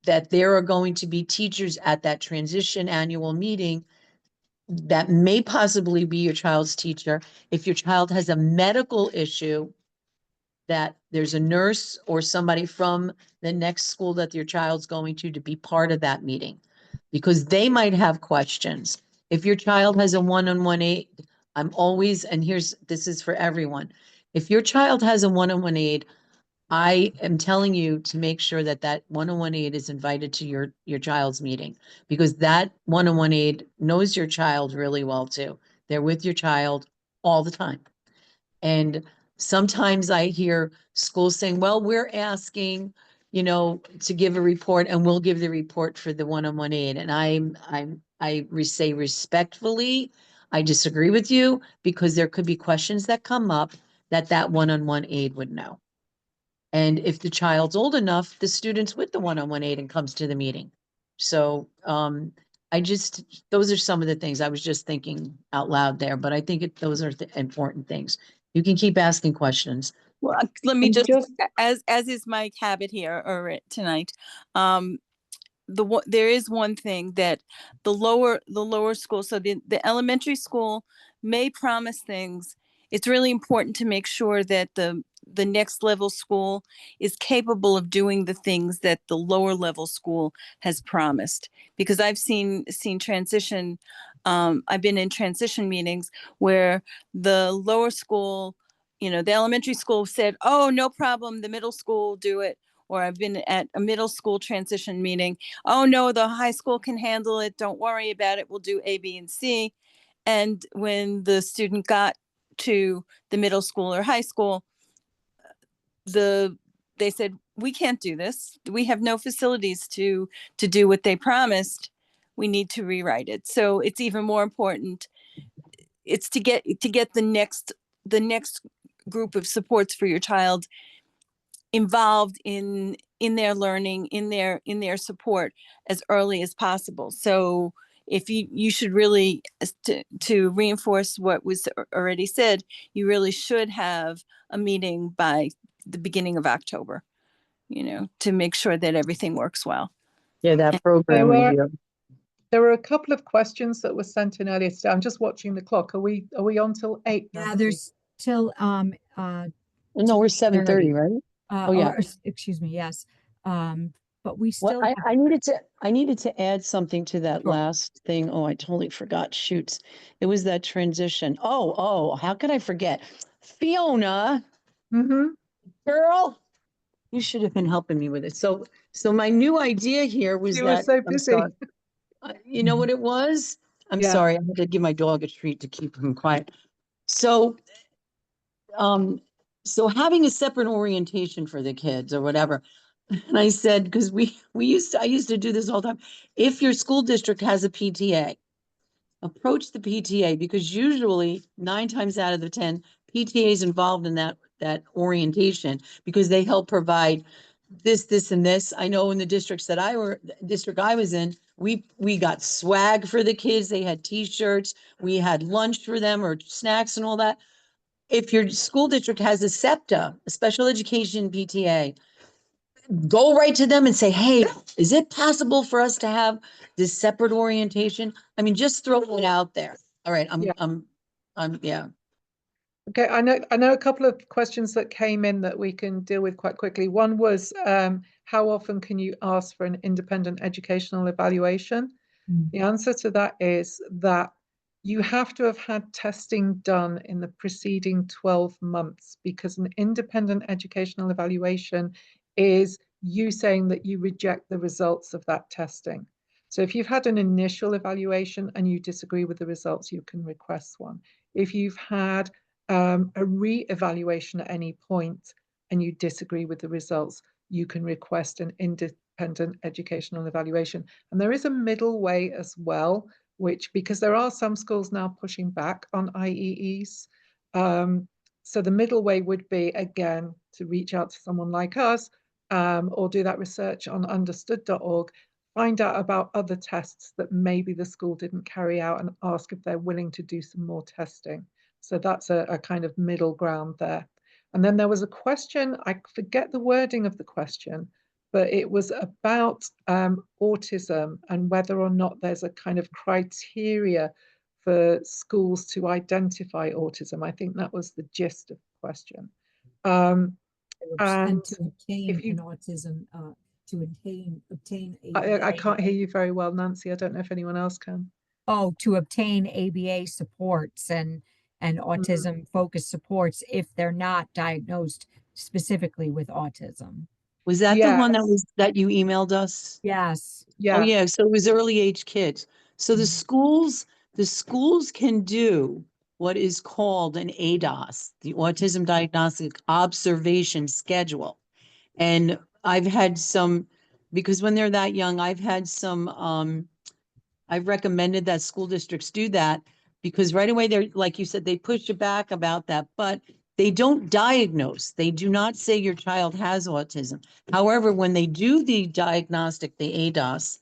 that there are going to be teachers at that transition annual meeting that may possibly be your child's teacher. If your child has a medical issue, that there's a nurse or somebody from the next school that your child's going to be part of that meeting, because they might have questions. If your child has a one-on-one aid, this is for everyone. If your child has a one-on-one aid, I am telling you to make sure that that one-on-one aid is invited to your child's meeting, because that one-on-one aid knows your child really well too. They're with your child all the time. And sometimes I hear schools saying, well, we're asking, to give a report and we'll give the report for the one-on-one aid. And I say respectfully, I disagree with you, because there could be questions that come up that one-on-one aid would know. And if the child's old enough, the student's with the one-on-one aid and comes to the meeting. So, those are some of the things I was just thinking out loud there, but I think those are the important things. You can keep asking questions. Well, let me And just, just- as is my habit here or tonight, there is one thing that the lower school, so the elementary school may promise things. It's really important to make sure that the next level school is capable of doing the things that the lower level school has promised. Because I've seen transition, I've been in transition meetings where the lower school, the elementary school said, oh, no problem, the middle school will do it. Or I've been at a middle school transition meeting. Oh no, the high school can handle it. Don't worry about it. We'll do A, B, and C. And when the student got to the middle school or high school, they said, we can't do this. We have no facilities to do what they promised. We need to rewrite it. So it's even more important. It's to get the next group of supports for your child involved in their learning, in their support as early as possible. So if you should really, to reinforce what was already said, you really should have a meeting by the beginning of October, to make sure that everything works well. Yeah, that program review. There were a couple of questions that were sent in earlier today. I'm just watching the clock. Are we on till 8? Yeah, there's till No, we're 7:30, right? oh yeah. Excuse me, yes. But we Well, still have, I needed to add something to that Sure. last thing. Oh, I totally forgot. Shoots. It was that transition. Oh, how could I forget? Fiona, Mm-hmm. girl, you should have been helping me with it. So my new idea here was You were that so I'm busy. sorry. You know what it was? I'm Yeah. sorry. I had to give my dog a treat to keep him quiet. So, so having a separate orientation for the kids or whatever. And I said, because I used to do this all the time. If your school district has a PTA, approach the PTA, because usually 9 times out of the 10, PTA is involved in that orientation, because they help provide this, and this. I know in the district I was in, we got swag for the kids. They had t-shirts. We had lunch for them or snacks and all that. If your school district has a SEPTA, a special education PTA, go right to them and say, hey, is it possible for us to have this separate orientation? I mean, just throw it out there. All right, Yeah. yeah. Okay, I know a couple of questions that came in that we can deal with quite quickly. One was, how often can you ask for an independent educational evaluation? Mm. The answer to that is that you have to have had testing done in the preceding 12 months, because an independent educational evaluation is you saying that you reject the results of that testing. So if you've had an initial evaluation and you disagree with the results, you can request one. If you've had a re-evaluation at any point and you disagree with the results, you can request an independent educational evaluation. And there is a middle way as well, which, because there are some schools now pushing back on IEEs. So the middle way would be, again, to reach out to someone like us, or do that research on understood.org, find out about other tests that maybe the school didn't carry out and ask if they're willing to do some more testing. So that's a kind of middle ground there. And then there was a question, I forget the wording of the question, but it was about autism and whether or not there's a kind of criteria for schools to identify autism. I think that was the gist of the question. And And to obtain if you- an autism, to obtain I can't hear ABA. you very well, Nancy. I don't know if anyone else can. Oh, to obtain ABA supports and autism focused supports if they're not diagnosed specifically with autism. Was that the Yeah. one that you emailed us? Yes. Oh, Yeah. yeah, so it was early age kids. So the Mhm. schools can do what is called an ADOS, the Autism Diagnostic Observation Schedule. And I've had some, because when they're that young, I've recommended that school districts do that, because right away they're, like you said, they push you back about that, but they don't diagnose. They do not say your child has autism. However, when they do the diagnostic, the ADOS,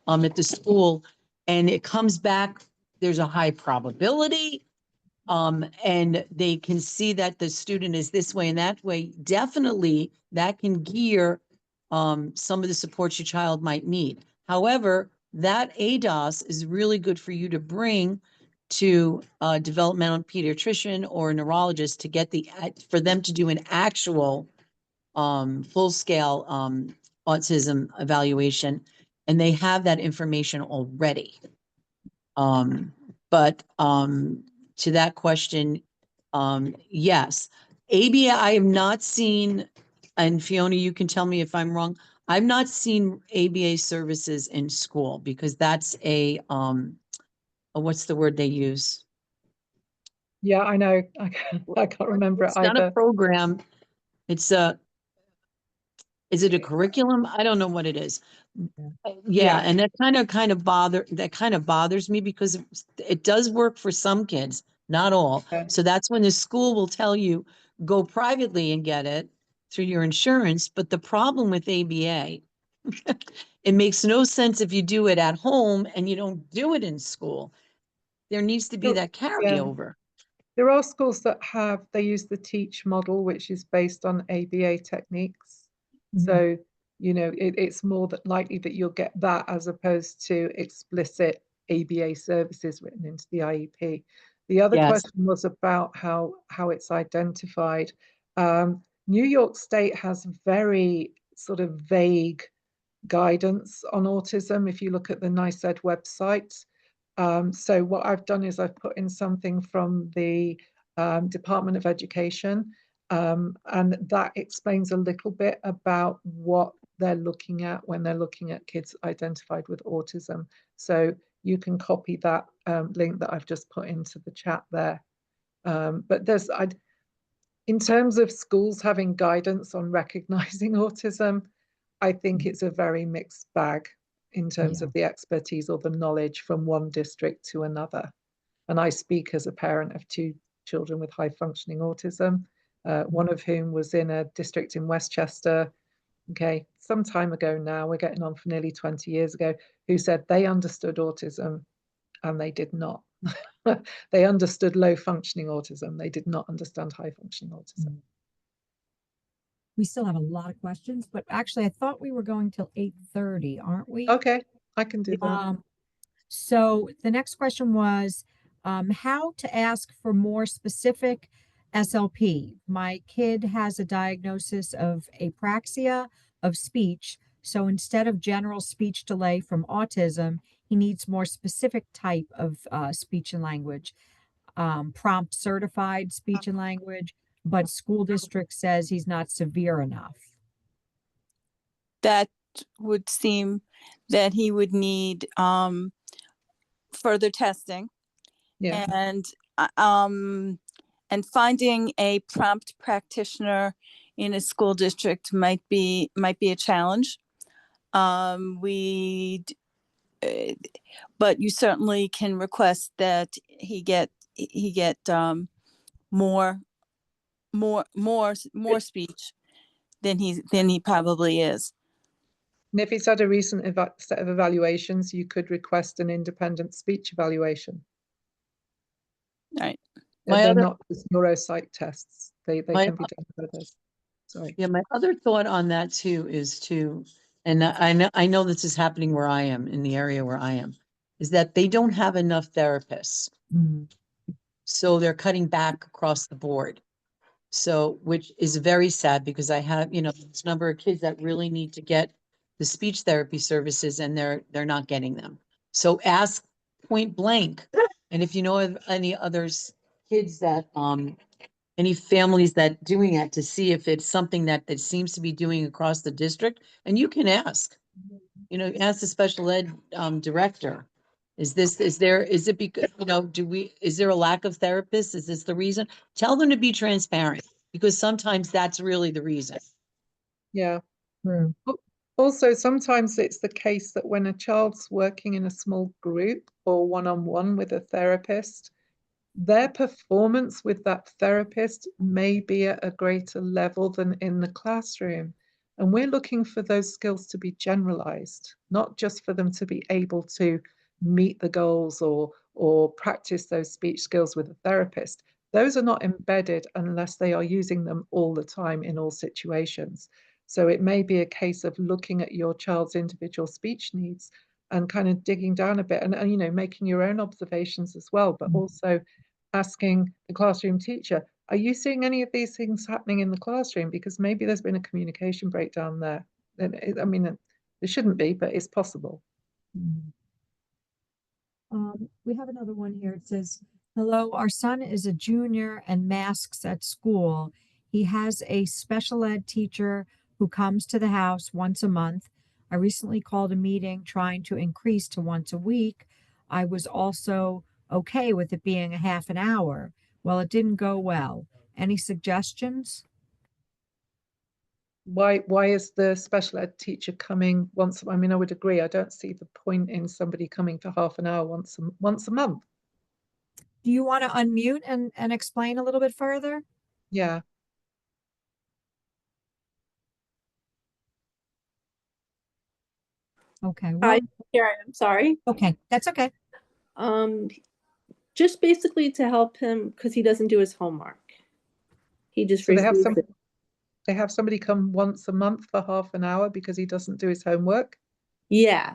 at the school, and it comes back, there's a high probability, and they can see that the student is this way and that way, definitely that can gear, some of the supports your child might need. However, that ADOS is really good for you to bring to a developmental pediatrician or a neurologist to get for them to do an actual full-scale autism evaluation, and they have that information already. But to that question, yes, ABA, I have not seen, and Fiona, you can tell me if I'm wrong, I've not seen ABA services in school, because that's what's the word they use? Yeah, I know. I can't remember it It's not a either. program. It's is it a curriculum? I don't know what it is. Yeah. Yeah, and that kind of bothers me, because it does work for some kids, not all. Yeah. So that's when the school will tell you, go privately and get it through your insurance. But the problem with ABA, it makes no sense if you do it at home and you don't do it in school. There needs to be So, that yeah. carryover. There are schools that they use the TEACH model, which is based on ABA techniques. Mhm. So, it's more likely that you'll get that as opposed to explicit ABA services written into the IEP. The other Yes. question was about how it's identified. New York State has very sort of vague guidance on autism if you look at the NICEAD website. So what I've done is I've put in something from the Department of Education, and that explains a little bit about what they're looking at when they're looking at kids identified with autism. So you can copy that link that I've just put into the chat there. But in terms of schools having guidance on recognizing autism, I think it's a very mixed bag in terms Yeah. of the expertise or the knowledge from one district to another. And I speak as a parent of 2 children with high functioning autism, one of whom was in a district in Westchester okay, some time ago now, we're getting on for nearly 20 years ago, who said they understood autism and they did not. They understood low functioning autism. They did not understand high functioning autism. We still have a lot of questions, but actually I thought we were going till 8:30, aren't we? Okay, I can do that. So the next question was how to ask for more specific SLP. My kid has a diagnosis of apraxia of speech. So instead of general speech delay from autism, he needs more specific type of speech and language, prompt certified speech and language, but school district says he's not severe enough. That would seem that he would need further testing Yeah. and finding a prompt practitioner in a school district might be a challenge. But you certainly can request that he get more speech than he probably is. And if he's had a recent set of evaluations, you could request an independent speech evaluation. Right. They're not just neuropsych tests. They can be done by others. Sorry. Yeah, my other thought on that too is and I know this is happening where I am, in the area where I am, is that they don't have enough therapists. So they're cutting back across the board. So, which is very sad because I have, this number of kids that really need to get the speech therapy services and they're not getting them. So ask point blank. And if you know of any others, kids that, any families that doing that, to see if it's something that seems to be doing across the district, and you can ask, ask the special ed director. Is it because, is there a lack of therapists? Is this the reason? Tell them to be transparent, because sometimes that's really the reason. Yeah. Also, sometimes it's the case that when a child's working in a small group or one-on-one with a therapist, their performance with that therapist may be at a greater level than in the classroom. And we're looking for those skills to be generalized, not just for them to be able to meet the goals or practice those speech skills with a therapist. Those are not embedded unless they are using them all the time in all situations. So it may be a case of looking at your child's individual speech needs and kind of digging down a bit and making your own observations as well, but also asking the classroom teacher, are you seeing any of these things happening in the classroom? Because maybe there's been a communication breakdown there. I mean, there shouldn't be, but it's possible. We have another one here. It says, hello, our son is a junior and masks at school. He has a special ed teacher who comes to the house once a month. I recently called a meeting trying to increase to once a week. I was also okay with it being a half an hour. Well, it didn't go well. Any suggestions? Why is the special ed teacher coming once? I mean, I would agree. I don't see the point in somebody coming for half an hour once a month. Do you want to unmute and explain a little bit further? Yeah. Okay. Hi, here I am. Sorry. Okay, that's okay. Just basically to help him because he doesn't do his homework. He just So refuses it. they have somebody come once a month for half an hour because he doesn't do his homework. Yeah.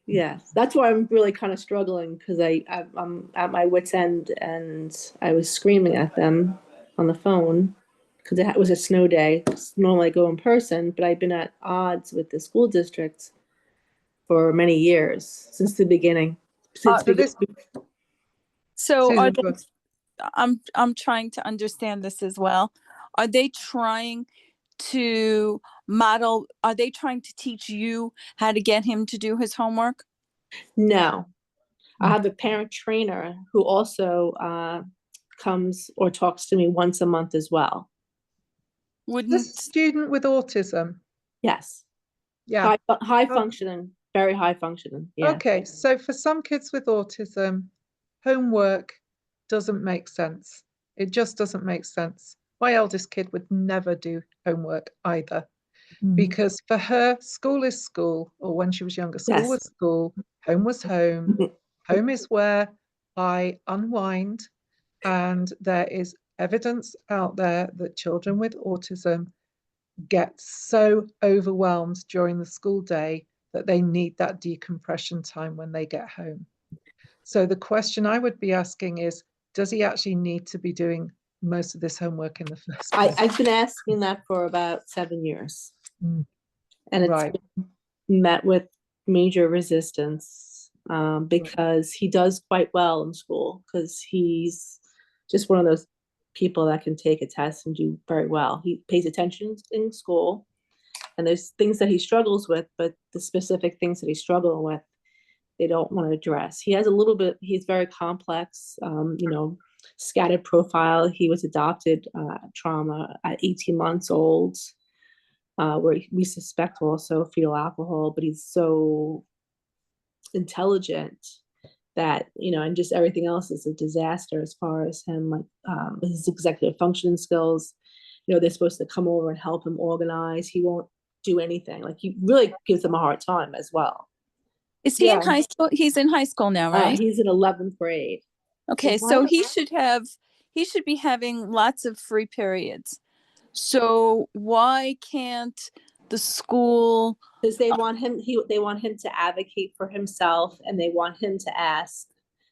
Yes, that's why I'm really kind of struggling because I'm at my wit's end and I was screaming at them on the phone because it was a snow day. Normally I go in person, but I've been at odds with the school district for many years since the beginning. So Susan, are they, I'm trying to understand this as well. Are they trying to model? Are they trying to teach you how to get him to do his homework? No, I have a parent trainer who also comes or talks to me once a month as well. This student with autism. Yes. Yeah. High functioning, very high functioning. Yeah. Okay, so for some kids with autism, homework doesn't make sense. It just doesn't make sense. My eldest kid would never do homework either. Mhm. because for her, school is school, or when she was younger, school Yes. was school, home was home. Home is where I unwind, and there is evidence out there that children with autism get so overwhelmed during the school day that they need that decompression time when they get home. So the question I would be asking is, does he actually need to be doing most of this homework in the first place? I've been asking that for about 7 years. Mm. And it's Right. been met with major resistance because he does quite well in school, because he's just one of those people that can take a test and do very well. He pays attention in school, and there's things that he struggles with, but the specific things that he's struggling with, they don't want to address. He has a little bit, he's very complex, scattered profile. He was adopted trauma at 18 months old, where we suspect also fetal alcohol, but he's so intelligent that, and just everything else is a disaster as far as him, like his executive functioning skills. They're supposed to come over and help him organize. He won't do anything. Like, he really gives them a hard time as well. Is he in Yeah. high school? He's in high school now, right? He's in 11th grade. Okay, why so don't- he should be having lots of free periods. So why can't the school? Because they want him, they want him to advocate for himself, and they want him to ask.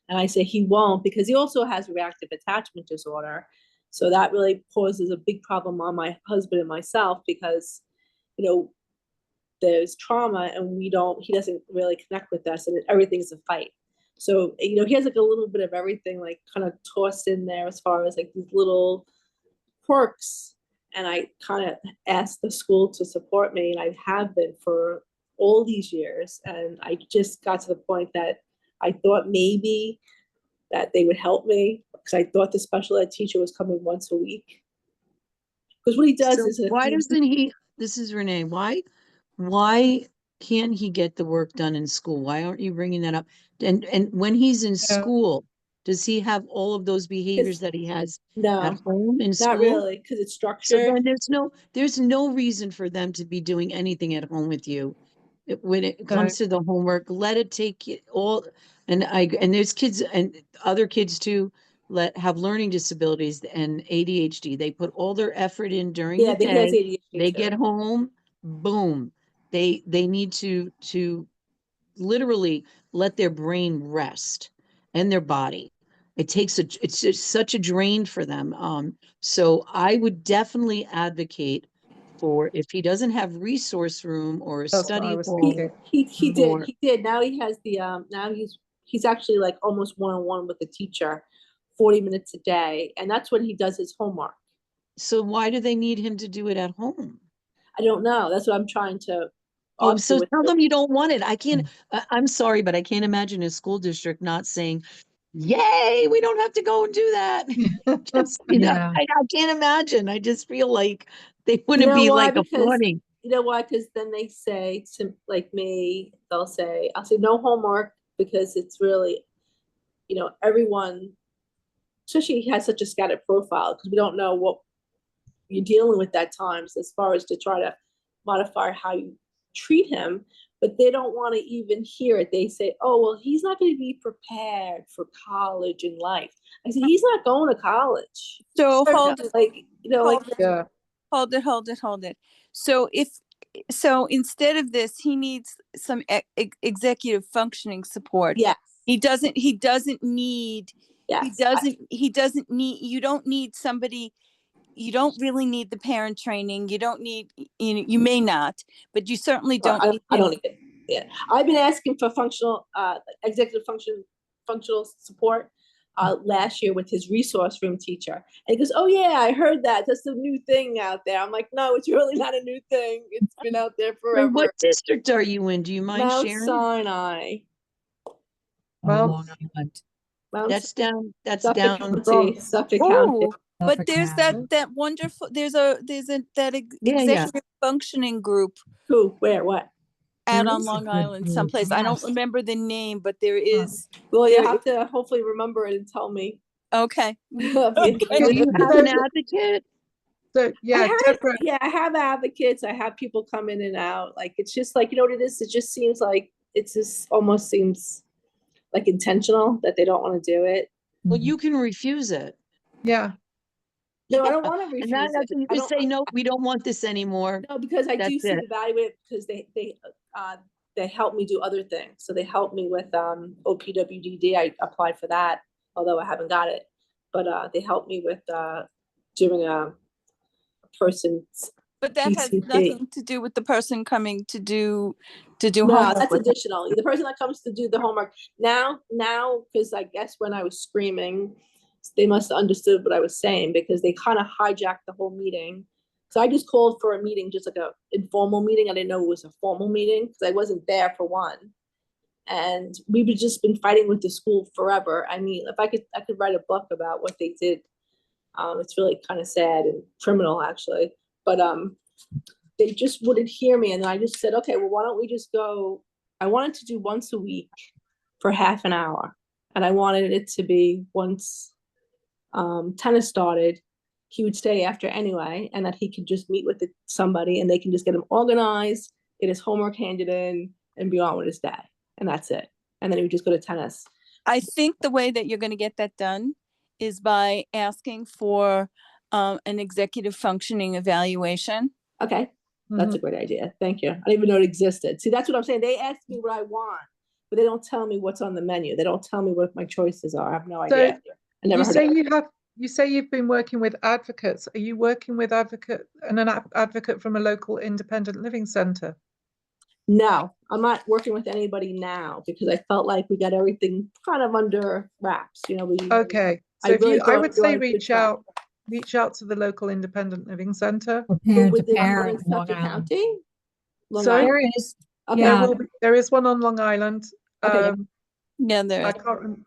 And I say he won't, because he also has reactive attachment disorder. So that really poses a big problem on my husband and myself, because, there's trauma, and he doesn't really connect with us, and everything's a fight. So, he has like a little bit of everything, like kind of tossed in there as far as like these little quirks. And I kind of asked the school to support me, and I have been for all these years. And I just got to the point that I thought maybe that they would help me, because I thought the special ed teacher was coming once a week. Because what he does So is, why doesn't he, this is Renee, why can't he get the work done in school? Why aren't you bringing that up? And when he's in school, does he have all of those behaviors that he has at no, home in school? not really, because it's So structured. then there's no reason for them to be doing anything at home with you. When it comes to the homework, let it take it all. And there's kids and other kids too have learning disabilities and ADHD. They put all their effort in during Yeah, the he has day. ADHD They too. get home, boom. They need to literally let their brain rest and their body. It's just such a drain for them. So I would definitely advocate for, if he doesn't have resource room or a That's what study I was hall. thinking. He Or- did. Now he has the now he's actually like almost one-on-one with the teacher, 40 minutes a day, and that's when he does his homework. So why do they need him to do it at home? I don't know. That's what I'm trying to Oh, argue so with tell the- them you don't want it. I'm sorry, but I can't imagine a school district not saying, yay, we don't have to go and do that. Just, Yeah. I can't imagine. I just feel like they You wouldn't know be why? like Because applauding. you know why? Because then they say to like me, I'll say no homework, because it's really, everyone, especially he has such a scattered profile, because we don't know what you're dealing with at times as far as to try to modify how you treat him. But they don't want to even hear it. They say, oh, well, he's not going to be prepared for college and life. I said, he's not going to college. So hold Yeah. hold it. So instead of this, he needs some executive functioning support. Yes. He doesn't need, Yes. you don't need somebody, you don't really need the parent training. You don't need, you may not, but you certainly don't need I him. don't need it. Yeah. I've been asking for executive functional support last year with his resource room teacher. And he goes, oh yeah, I heard that. That's a new thing out there. I'm like, no, it's really not a new thing. It's been out there forever. And what district are you in? Do you mind Mount sharing? Sinai. Well, Long Island. Mount That's down Suffolk down. County, Suffolk County. Ooh, but Suffolk there's County. that wonderful, that Yeah. executive functioning group Who? Where? What? out There on is a Long good Island group, someplace. I don't yes. remember the name, but there is. Well, you There have to hopefully remember it and tell me. Okay. Do you have an advocate? So yeah, Deborah, I have advocates. I have people come in and out. Like, it's just like, you know what it is? It just seems like, it's just almost seems like intentional that they don't want to do it. Well, Mhm. you can refuse it. yeah, No, I Yeah. don't want to And that, refuse it. you I just don't, say, no, we don't want this anymore. no, because I do That's see it. the value in it, because they help me do other things. So they help me with OPWDD. I applied for that, although I haven't got it. But they help me with doing a person's But that has PCP. nothing to do with the person coming to do No, homework that's with them. additional. The person that comes to do the homework now, because I guess when I was screaming, they must have understood what I was saying, because they kind of hijacked the whole meeting. So I just called for a meeting, just like a informal meeting. I didn't know it was a formal meeting because I wasn't there for one. And we've just been fighting with the school forever. I mean, if I could write a book about what they did. It's really kind of sad and criminal, actually. But they just wouldn't hear me. And then I just said, okay, well, why don't we just go? I wanted to do once a week for half an hour. And I wanted it to be once tennis started, he would stay after anyway, and that he could just meet with somebody and they can just get him organized, get his homework handed in, and be on with his day. And that's it. And then he would just go to tennis. I think the way that you're going to get that done is by asking for an executive functioning evaluation. Okay, that's a great idea. Thank you. I didn't even know it existed. See, that's what I'm saying. They ask me what I want, but they don't tell me what's on the menu. They don't tell me what my choices are. I have no idea. I never you heard say of it. you say you've been working with advocates. Are you working with an advocate from a local independent living centre? No, I'm not working with anybody now because I felt like we got everything kind of under wraps. You know, Okay, so I would say reach out to the local independent living centre. For parent to Would there be one in parent, Long Suffolk Island. County? Long Sorry? Island? There is, Okay. yeah. There is one on Long Island. Okay. Yeah, I there. can't remember.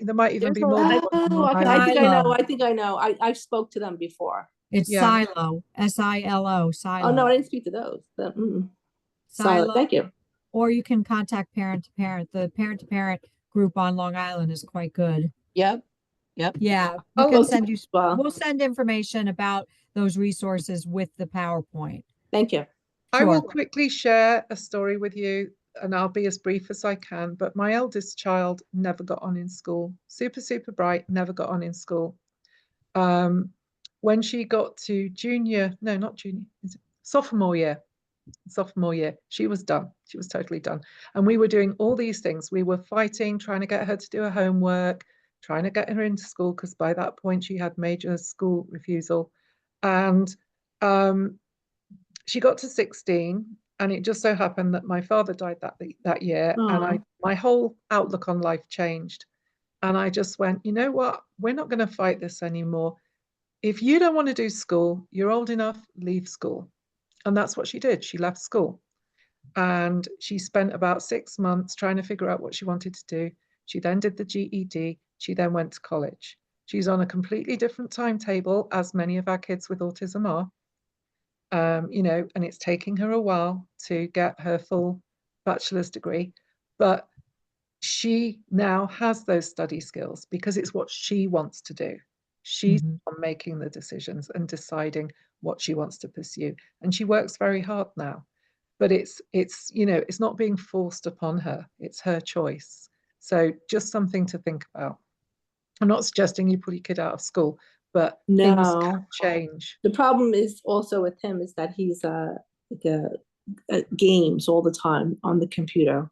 There might even be There's a more. lot than one Oh, on okay. Long I Island. think I know. Silo. I think I know. I spoke to them before. It's Yeah. Silo, SILO, Silo. Oh no, I didn't speak to those. Silent. Silo. Thank you. Or you can contact parent to parent. The parent to parent group on Long Island is quite good. Yep. Yeah, we Oh, can well, send you, well. we'll send information about those resources with the PowerPoint. Thank you. I will Sure. quickly share a story with you, and I'll be as brief as I can. But my eldest child never got on in school. Super, super bright, never got on in school. When she got to sophomore year, she was done. She was totally done. And we were doing all these things. We were fighting, trying to get her to do her homework, trying to get her into school, because by that point she had major school refusal. And she got to 16, and it just so happened that my father died that year. And Aw. my whole outlook on life changed. And I just went, you know what? We're not going to fight this anymore. If you don't want to do school, you're old enough, leave school. And that's what she did. She left school. And she spent about 6 months trying to figure out what she wanted to do. She then did the GED. She then went to college. She's on a completely different timetable, as many of our kids with autism are. And it's taking her a while to get her full bachelor's degree. But she now has those study skills because it's what she wants to do. She's making the decisions and deciding what she wants to pursue. And she works very hard now. But it's not being forced upon her. It's her choice. So just something to think about. I'm not suggesting you pull your kid out of school, but things No. can change. The problem is also with him is that he's games all the time on the computer.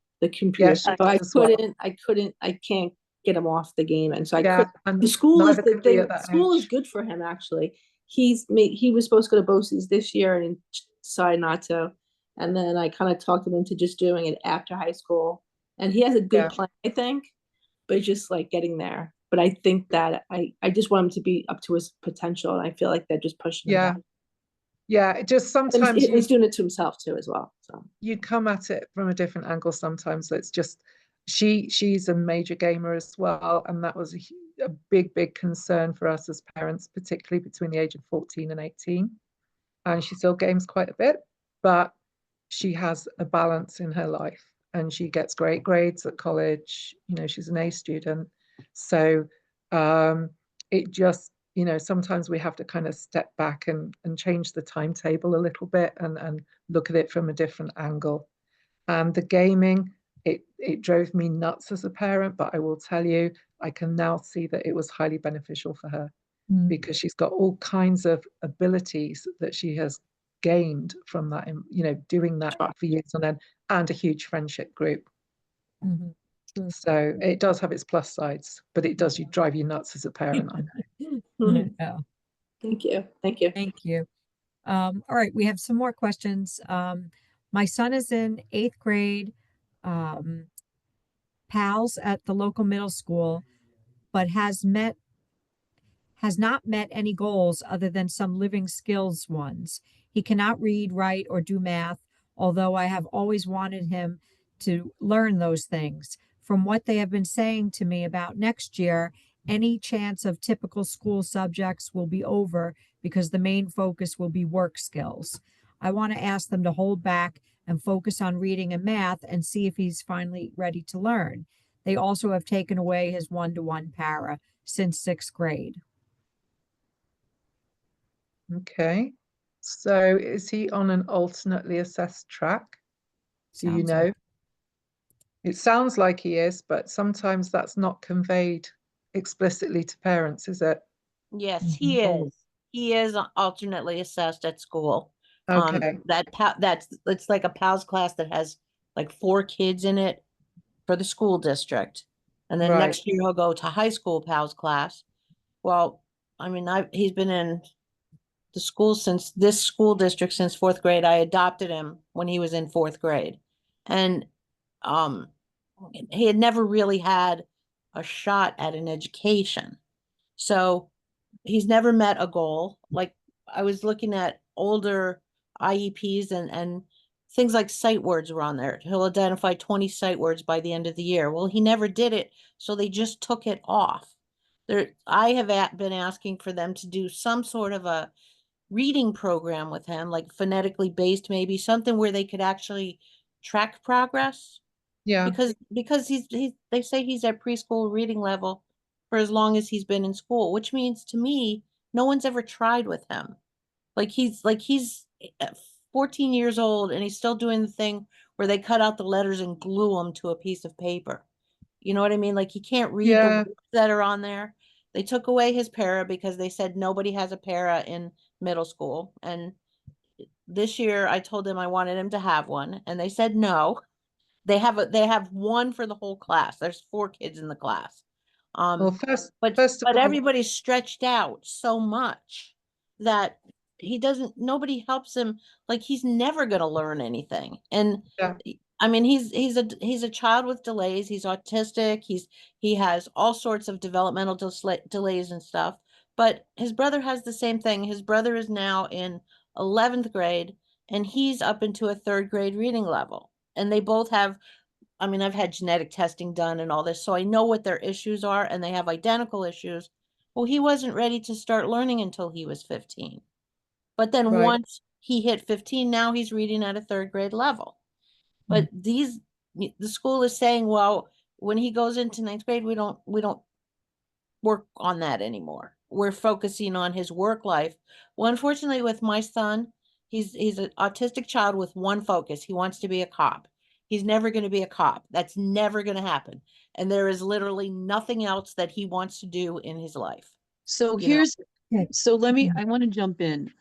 Yes, So I can't get him off the game, and so the school is the thing. School is good for him, actually. He was supposed to go to BOCES this year and decided not to, and then I kind of talked him into just doing it after high school, and he has a good plan, I think, but it's just like getting there. But I think that I just want him to be up to his potential, and I feel like they're just pushing him back. Yeah, just sometimes he's doing it to himself too as well. So you come at it from a different angle sometimes. It's just she's a major gamer as well, and that was a big concern for us as parents, particularly between the age of 14 and 18. And she still games quite a bit, but she has a balance in her life, and she gets great grades at college. She's an A student. So it just sometimes we have to kind of step back and change the timetable a little bit and look at it from a different angle. And the gaming, it drove me nuts as a parent, but I will tell you, I can now see that it was highly beneficial for her Mm. because she's got all kinds of abilities that she has gained from that, doing that for years on end, and a huge friendship group. Mhm. True. So it does have its plus sides, but it does drive you nuts as a parent, I know. Yeah. Thank you. Thank you. Thank you. All right, we have some more questions. My son is in 8th grade, pals at the local middle school, but has not met any goals other than some living skills ones. He cannot read, write, or do math, although I have always wanted him to learn those things. From what they have been saying to me about next year, any chance of typical school subjects will be over because the main focus will be work skills. I want to ask them to hold back and focus on reading and math and see if he's finally ready to learn. They also have taken away his one-to-one para since 6th grade. Okay. So is he on an alternately assessed track? Do you Sounds know? like- It sounds like he is, but sometimes that's not conveyed explicitly to parents, is it? Yes, he Oh. is. He is alternately assessed at school. Okay. It's like a PALS class that has like 4 kids in it for the school district. And then Right. next year he'll go to high school PALS class. Well, I mean, he's been in the school since this school district since 4th grade. I adopted him when he was in 4th grade. And he had never really had a shot at an education. So he's never met a goal. Like I was looking at older IEPs and things like sight words were on there. He'll identify 20 sight words by the end of the year. Well, he never did it, so they just took it off. I have been asking for them to do some sort of a reading program with him, like phonetically based, maybe something where they could actually track progress. Yeah. Because they say he's at preschool reading level for as long as he's been in school, which means to me, no one's ever tried with him. He's 14 years old and he's still doing the thing where they cut out the letters and glue them to a piece of paper. You know what I mean? Like he can't read Yeah. the words that are on there. They took away his para because they said nobody has a para in middle school. And this year I told them I wanted him to have one and they said no. They have one for the whole class. There's 4 kids in the class. Well, first But of all, everybody's stretched out so much that nobody helps him. Like he's never going to learn anything. And Yeah. I mean, he's a child with delays. He's autistic. He has all sorts of developmental delays and stuff. But his brother has the same thing. His brother is now in 11th grade and he's up into a 3rd grade reading level. And they both have, I mean, I've had genetic testing done and all this, so I know what their issues are and they have identical issues. Well, he wasn't ready to start learning until he was 15. But then Right. once he hit 15, now he's reading at a 3rd grade level. But the school is saying, well, when he goes into 9th grade, we don't work on that anymore. We're focusing on his work life. Well, unfortunately, with my son, he's an autistic child with one focus. He wants to be a cop. He's never going to be a cop. That's never going to happen. And there is literally nothing else that he wants to do in his life. So You know. so I want to jump in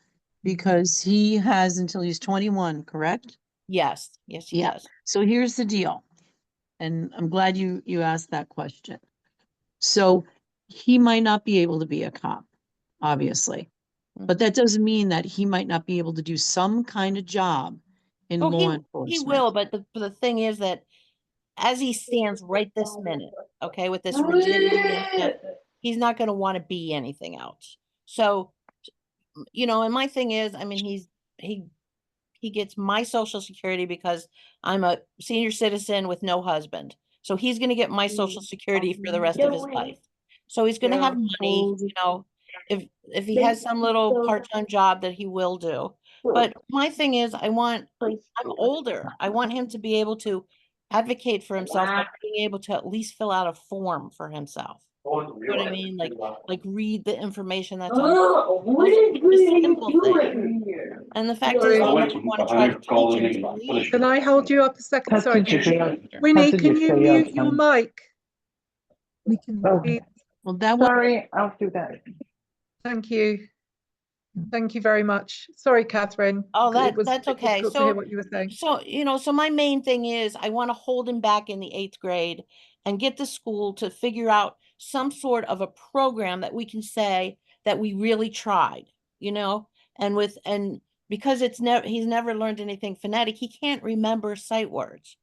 because he has until he's 21, correct? Yes, he Yeah. does. So here's the deal. And I'm glad you asked that question. So he might not be able to be a cop, obviously, but that doesn't mean that he might not be able to do some kind of job in Oh, law he enforcement. will, but the thing is that as he stands right this minute, okay, with this rigidity and stuff, he's not going to want to be anything else. So, and my thing is, I mean, he gets my Social Security because I'm a senior citizen with no husband. So he's going to get my Social Security for the rest of his life. So he's going to have money, if he has some little part-time job that he will do. But my thing is, I'm older. I want him to be able to advocate for himself by being able to at least fill out a form for himself. You know what I mean? Like read the information that's on. Oh, what Those are is just Granny simple things. doing here? And the fact Sorry. is, I even went if you to want to try to 100 call teach him in to and read, punishment. Can I hold you up a second? Sorry. Winnie, can you mute your mic? We can. Please? well, that was, Sorry, I'll do that. Thank you. Thank you very much. Sorry, Catherine. oh, It was that's okay. difficult to hear what you were saying. So, so my main thing is I want to hold him back in the 8th grade and get the school to figure out some sort of a program that we can say that we really tried, and because he's never learned anything phonetic, he can't remember sight words.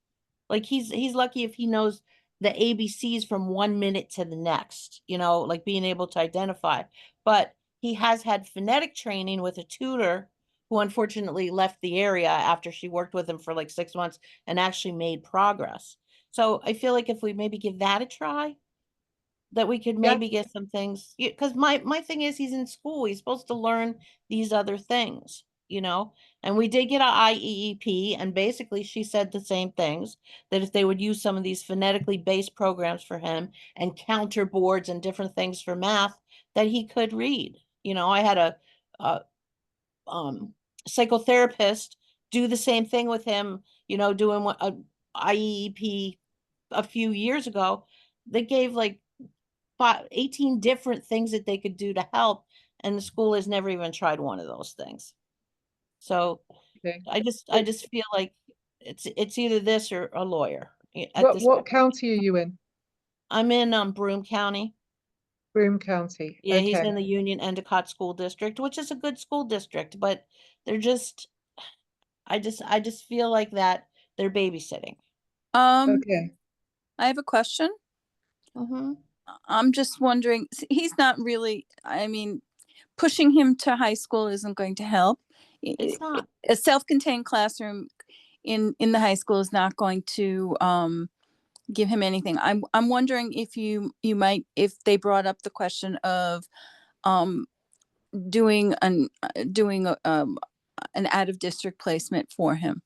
Like he's lucky if he knows the ABCs from 1 minute to the next, like being able to identify. But he has had phonetic training with a tutor who unfortunately left the area after she worked with him for like 6 months and actually made progress. So I feel like if we maybe give that a try, that we could Yeah. maybe get some things, because my thing is he's in school, he's supposed to learn these other things, and we did get our IEEP, and basically she said the same things, that if they would use some of these phonetically based programs for him and counter boards and different things for math, that he could read. I had a psychotherapist do the same thing with him, doing a IEEP a few years ago. They gave like 18 different things that they could do to help, and the school has never even tried one of those things. So Okay. I just feel like it's either this or a lawyer at What this what point. county are you in? I'm in Broome County. Broome County. Yeah, he's Okay. in the Union Endicott School District, which is a good school district, but they're just I just feel like that they're babysitting. Okay. I have a question. Mm-hmm. I'm just wondering, he's not really, I mean, pushing him to high school isn't going to help. It's not. A self-contained classroom in the high school is not going to give him anything. I'm wondering if you might, if they brought up the question of doing an out of district placement for him.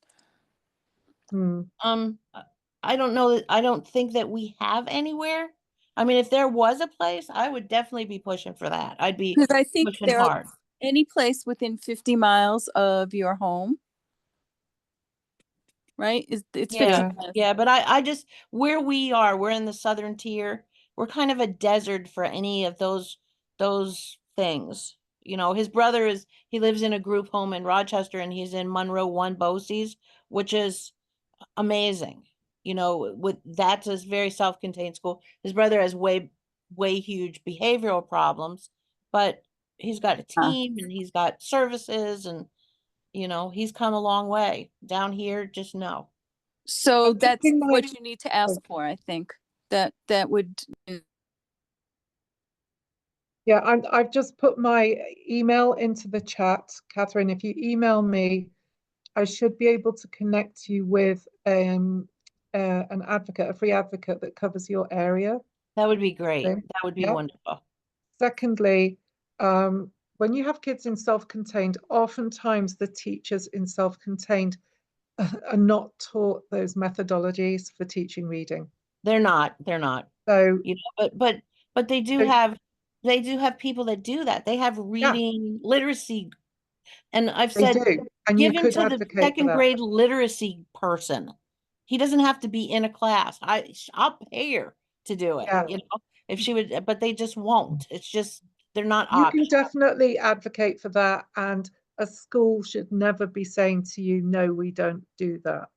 I don't know I don't think that we have anywhere. I mean, if there was a place, I would definitely be pushing for that. I'd be Because I think pushing there are hard. any place within 50 miles of your home, right? It's 50 Yeah, miles. yeah, but I just where we are, we're in the southern tier. We're kind of a desert for any of those things. His brother he lives in a group home in Rochester, and he's in Monroe 1 BOCES, which is amazing. That's a very self-contained school. His brother has way huge behavioral problems, but he's got a team and he's got services, and he's come a long way. Down here, just no. So I'm that's thinking what like- you need to ask for, I think. That would. Yeah, I've just put my email into the chat. Catherine, if you email me, I should be able to connect you with an advocate, a free advocate that covers your area. That would be great. Okay. That would be Yeah. wonderful. Secondly, when you have kids in self-contained, oftentimes the teachers in self-contained are not taught those methodologies for teaching reading. They're not. So But they do have people that do that. They have reading literacy, and I've they said, do, and you give him could to the advocate for second that. grade literacy person. He doesn't have to be in a class. I'll pay her to do it. Yeah. If she would, but they just won't. It's just they're not You can options. definitely advocate for that, and a school should never be saying to you, no, we don't do that,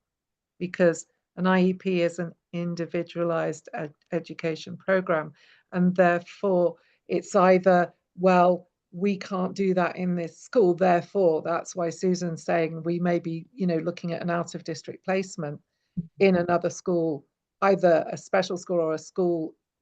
because an IEP is an individualized education program, and therefore it's either, well, we can't do that in this school, therefore that's why Susan's saying we may be, looking at an out of district placement in another school, either a special school or a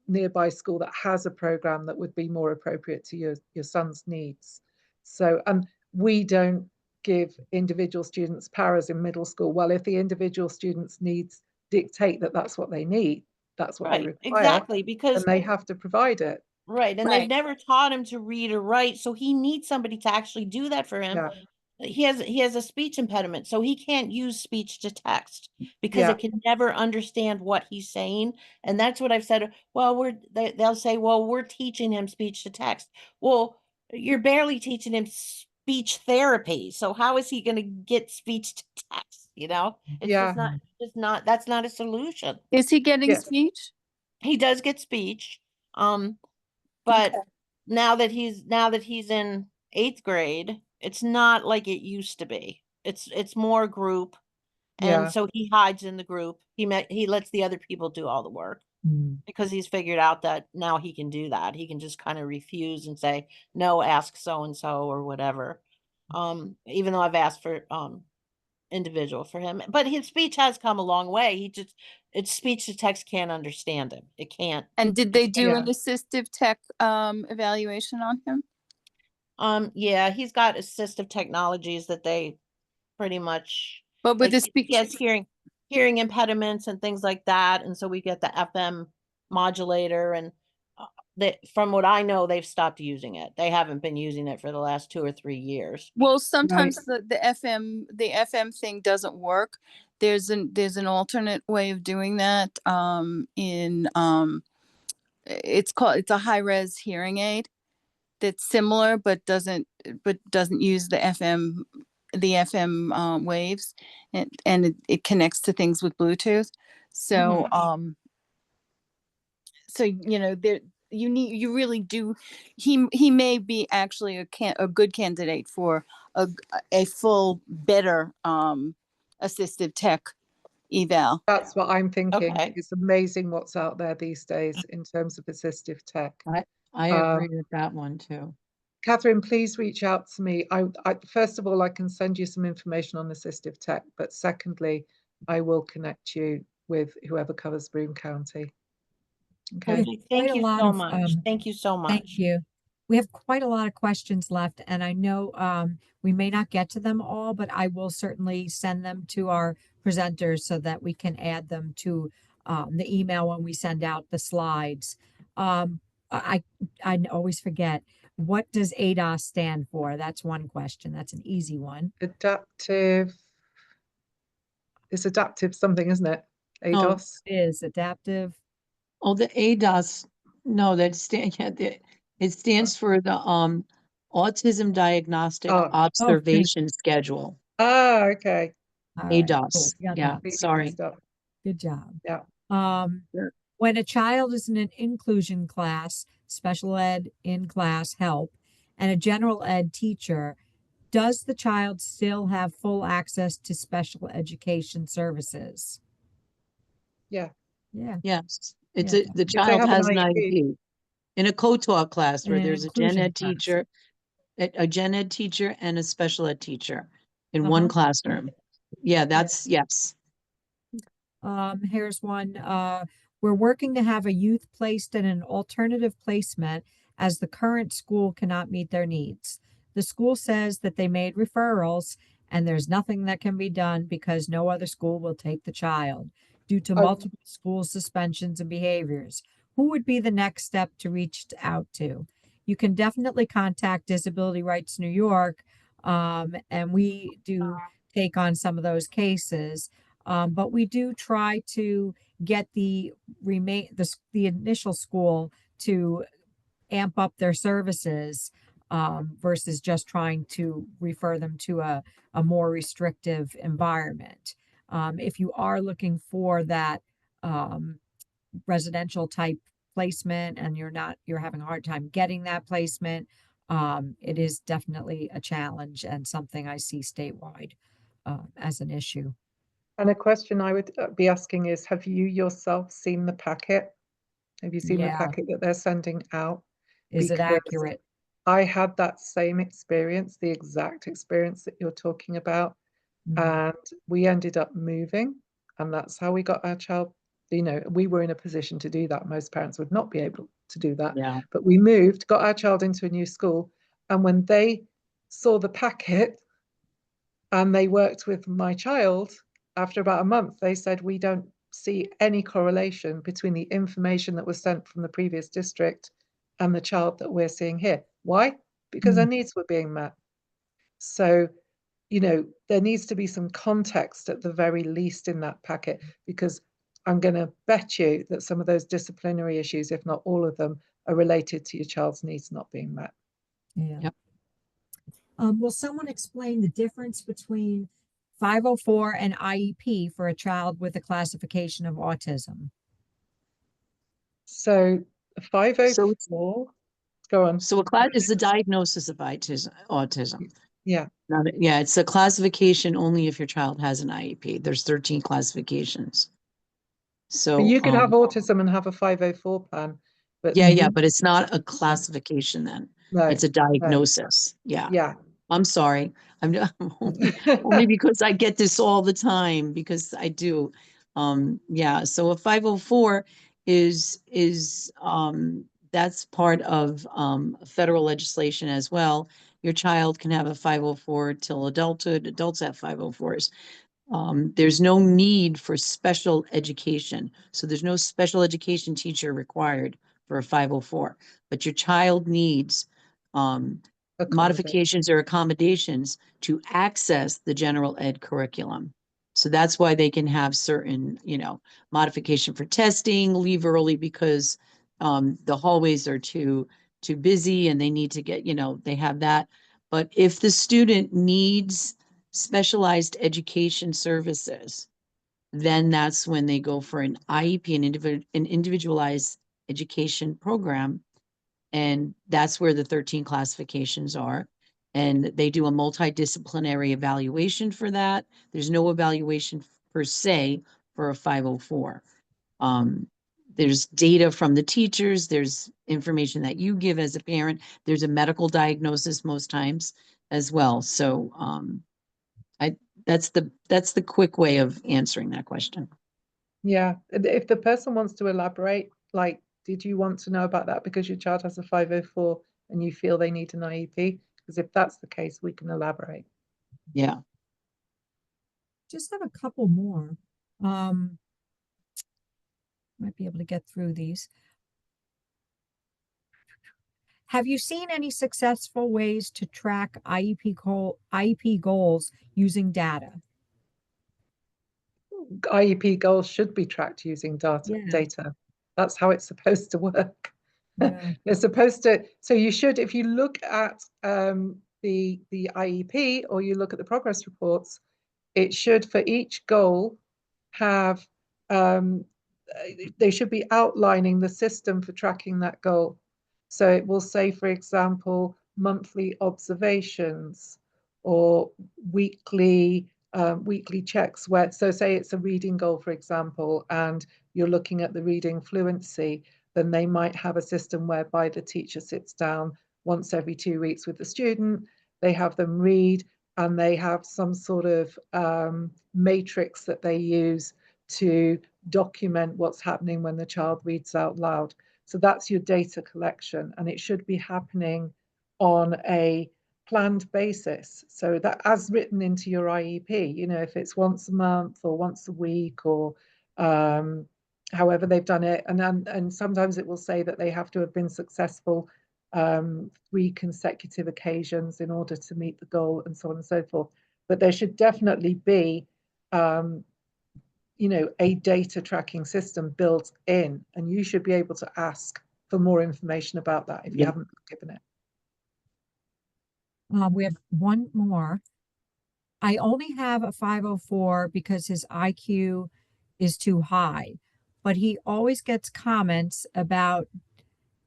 nearby school that has a program that would be more appropriate to your son's needs. So, and we don't give individual students powers in middle school. Well, if the individual students' needs dictate that that's what they need, that's what they Right, require, exactly, because then they have to provide it. right, and they've never taught him to read or write, so he needs somebody to actually do that for him. Yeah. he has a speech impediment, so he can't use speech to text because Yeah. it can never understand what he's saying. And that's what I've said. Well, they'll say, well, we're teaching him speech to text. Well, you're barely teaching him speech therapy. So how is he going to get speech to text? You know, it's Yeah. just not, that's not a solution. Is he getting Yes. speech? He does get speech. But now that he's in 8th grade, it's not like it used to be. It's more group, Yeah. and so he hides in the group. He lets the other people do all the work Mm. because he's figured out that now he can do that. He can just kind of refuse and say, no, ask so and so or whatever. Even though I've asked for individual for him, but his speech has come a long way. It's speech to text can't understand him. It can't. And did they do Yeah. an assistive tech evaluation on him? Yeah, he's got assistive technologies that they pretty much, But with like, the speech, he has hearing impediments and things like that, and so we get the FM modulator, and that, from what I know, they've stopped using it. They haven't been using it for the last 2 or 3 years. well, sometimes the FM thing doesn't work. There's an alternate way of doing that. It's a high res hearing aid that's similar but doesn't use the FM waves, and it connects to things with Bluetooth. So so there you really do. He may be actually a good candidate for a full better assistive tech eval. That's what I'm thinking. Okay. It's amazing what's out there these days in terms of assistive tech. I agree with that one too. Catherine, please reach out to me. First of all, I can send you some information on assistive tech, but secondly, I will connect you with whoever covers Broome County. Okay. Okay, thank you so much. Thank you so much. Thank you. We have quite a lot of questions left, and I know we may not get to them all, but I will certainly send them to our presenters so that we can add them to the email when we send out the slides. I always forget, what does ADOS stand for? That's one question. That's an easy one. Adaptive. It's adaptive something, isn't it? ADOS. It is adaptive. Oh, the ADOS, no, it stands for the Autism Diagnostic Oh. Observation Schedule. Ah, okay. All right, cool. ADOS. We got Yeah, that. Completely sorry. mixed up. Good job. Yeah. Sure. When a child is in an inclusion class, special ed in-class help, and a general ed teacher, does the child still have full access to special education services? Yeah. Yeah. Yes, Yeah, the they child have an has an IEP. IEP. In a co-taught class where In an there's a gen inclusion ed class. teacher, a gen ed teacher and a special ed teacher in Uh-huh. one classroom. Yeah, that's, yes. Here's one. We're working to have a youth placed in an alternative placement as the current school cannot meet their needs. The school says that they made referrals and there's nothing that can be done because no other school will take the child due to Oh. multiple school suspensions and behaviors. Who would be the next step to reach out to? You can definitely contact Disability Rights New York, and we do take on some of those cases. But we do try to get the initial school to amp up their services versus just trying to refer them to a more restrictive environment. If you are looking for that residential type placement and you're having a hard time getting that placement, it is definitely a challenge and something I see statewide as an issue. And a question I would be asking is, have you yourself seen the packet? Have you seen the Yeah. packet that they're sending out? Is it Because accurate? I had that same experience, the exact experience that you're talking about. Mm. And we ended up moving, and that's how we got our child. We were in a position to do that. Most parents would not be able to do that. Yeah. But we moved, got our child into a new school, and when they saw the packet and they worked with my child, after about a month, they said, we don't see any correlation between the information that was sent from the previous district and the child that we're seeing here. Why? Because their needs were being met. So you know, there needs to be some context at the very least in that packet, because I'm going to bet you that some of those disciplinary issues, if not all of them, are related to your child's needs not being met. Yeah. Yep. Will someone explain the difference between 504 and IEP for a child with a classification of autism? So So 504, go on. So a class is the diagnosis of autism. Yeah. Yeah, it's a classification only if your child has an IEP. There's 13 classifications. But So you can have autism and have a 504 plan, but yeah, but it's not a classification then. no, It's a diagnosis. Yeah. yeah. I'm sorry. Only because I get this all the time, because I do. Yeah, so a 504 is that's part of federal legislation as well. Your child can have a 504 till adulthood. Adults have 504s. There's no need for special education. So there's no special education teacher required for a 504, but your child needs modifications or accommodations to access the general ed curriculum. So that's why they can have certain, modification for testing, leave early because the hallways are too busy and they need to get, they have that. But if the student needs specialized education services, then that's when they go for an IEP, an individualized education program. And that's where the 13 classifications are. And they do a multidisciplinary evaluation for that. There's no evaluation per se for a 504. There's data from the teachers. There's information that you give as a parent. There's a medical diagnosis most times as well. So that's the quick way of answering that question. Yeah. If the person wants to elaborate, like, did you want to know about that because your child has a 504 and you feel they need an IEP? Because if that's the case, we can elaborate. Yeah. Just have a couple more. Might be able to get through these. Have you seen any successful ways to track IEP goals using data? IEP goals should be tracked using data. That's how it's supposed to work. Yeah. They're supposed to, so you should, if you look at the IEP or you look at the progress reports, it should, for each goal, have, they should be outlining the system for tracking that goal. So it will say, for example, monthly observations or weekly checks where, so say it's a reading goal, for example, and you're looking at the reading fluency, then they might have a system whereby the teacher sits down once every 2 weeks with the student, they have them read, and they have some sort of matrix that they use to document what's happening when the child reads out loud. So that's your data collection, and it should be happening on a planned basis. So that, as written into your IEP, if it's once a month or once a week or however they've done it, and sometimes it will say that they have to have been successful 3 consecutive occasions in order to meet the goal, and so on and so forth. But there should definitely be a data tracking system built in, and you should be able to ask for more information about that if you haven't been given it. We have one more. I only have a 504 because his IQ is too high, but he always gets comments about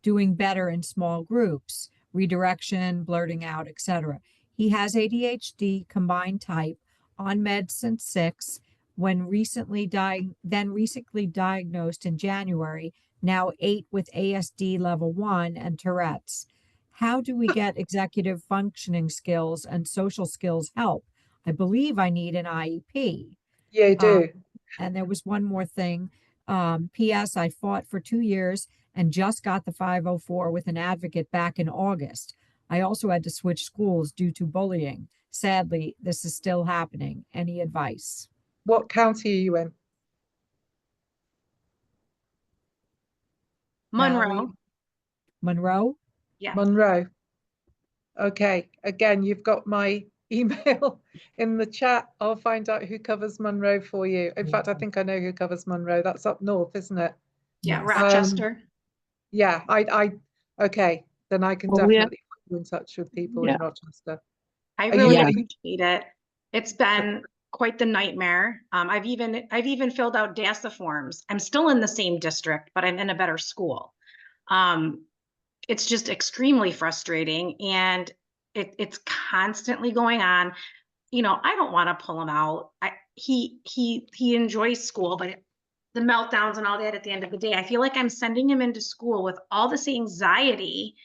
doing better in small groups, redirection, blurting out, etc. He has ADHD combined type, on meds since 6, when recently diagnosed in January, now 8 with ASD level 1 and Tourette's. How do we get executive functioning skills and social skills help? I believe I need an IEP. Yeah, you do. And there was one more thing. P.S. I fought for 2 years and just got the 504 with an advocate back in August. I also had to switch schools due to bullying. Sadly, this is still happening. Any advice? What county are you in? Monroe. Monroe? Yeah. Monroe. Okay, again, you've got my email in the chat. I'll find out who covers Monroe for you. In fact, I think I know who covers Monroe. That's up north, isn't it? Yeah, Yes. Rochester. Yeah, okay, then I can Well, we have- definitely put you in touch with people Yeah. in Rochester. I Are you really Yeah. appreciate it. It's been quite the nightmare. I've even filled out DASA forms. I'm still in the same district, but I'm in a better school. It's just extremely frustrating, and it's constantly going on. You know, I don't want to pull him out. He enjoys school, but the meltdowns and all that at the end of the day, I feel like I'm sending him into school with all this anxiety,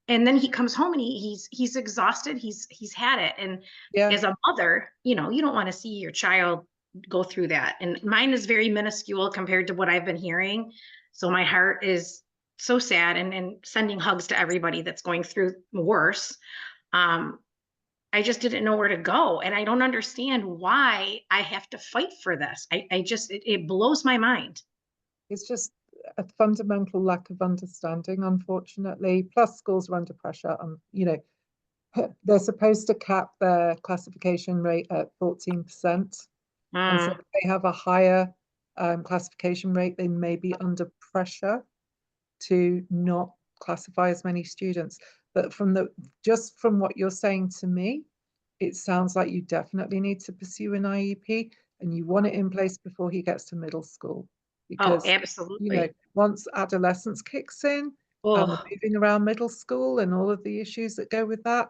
and then he comes home and he's exhausted. He's had it, and Yeah, as a mother, you know, you don't want to see your child go through that. And mine is very minuscule compared to what I've been hearing. So my heart is so sad, and sending hugs to everybody that's going through worse. I just didn't know where to go. And I don't understand why I have to fight for this. It blows my mind. it's just a fundamental lack of understanding, unfortunately. Plus, schools are under pressure. You know, they're supposed to cap their classification rate at 14%. And so if they have a higher classification rate, they may be under pressure to not classify as many students. But just from what you're saying to me, it sounds like you definitely need to pursue an IEP, and you want it in place before he gets to middle school. Because, you know, Absolutely. once adolescence kicks in and the Oh, moving around middle school and all of the issues that go with that,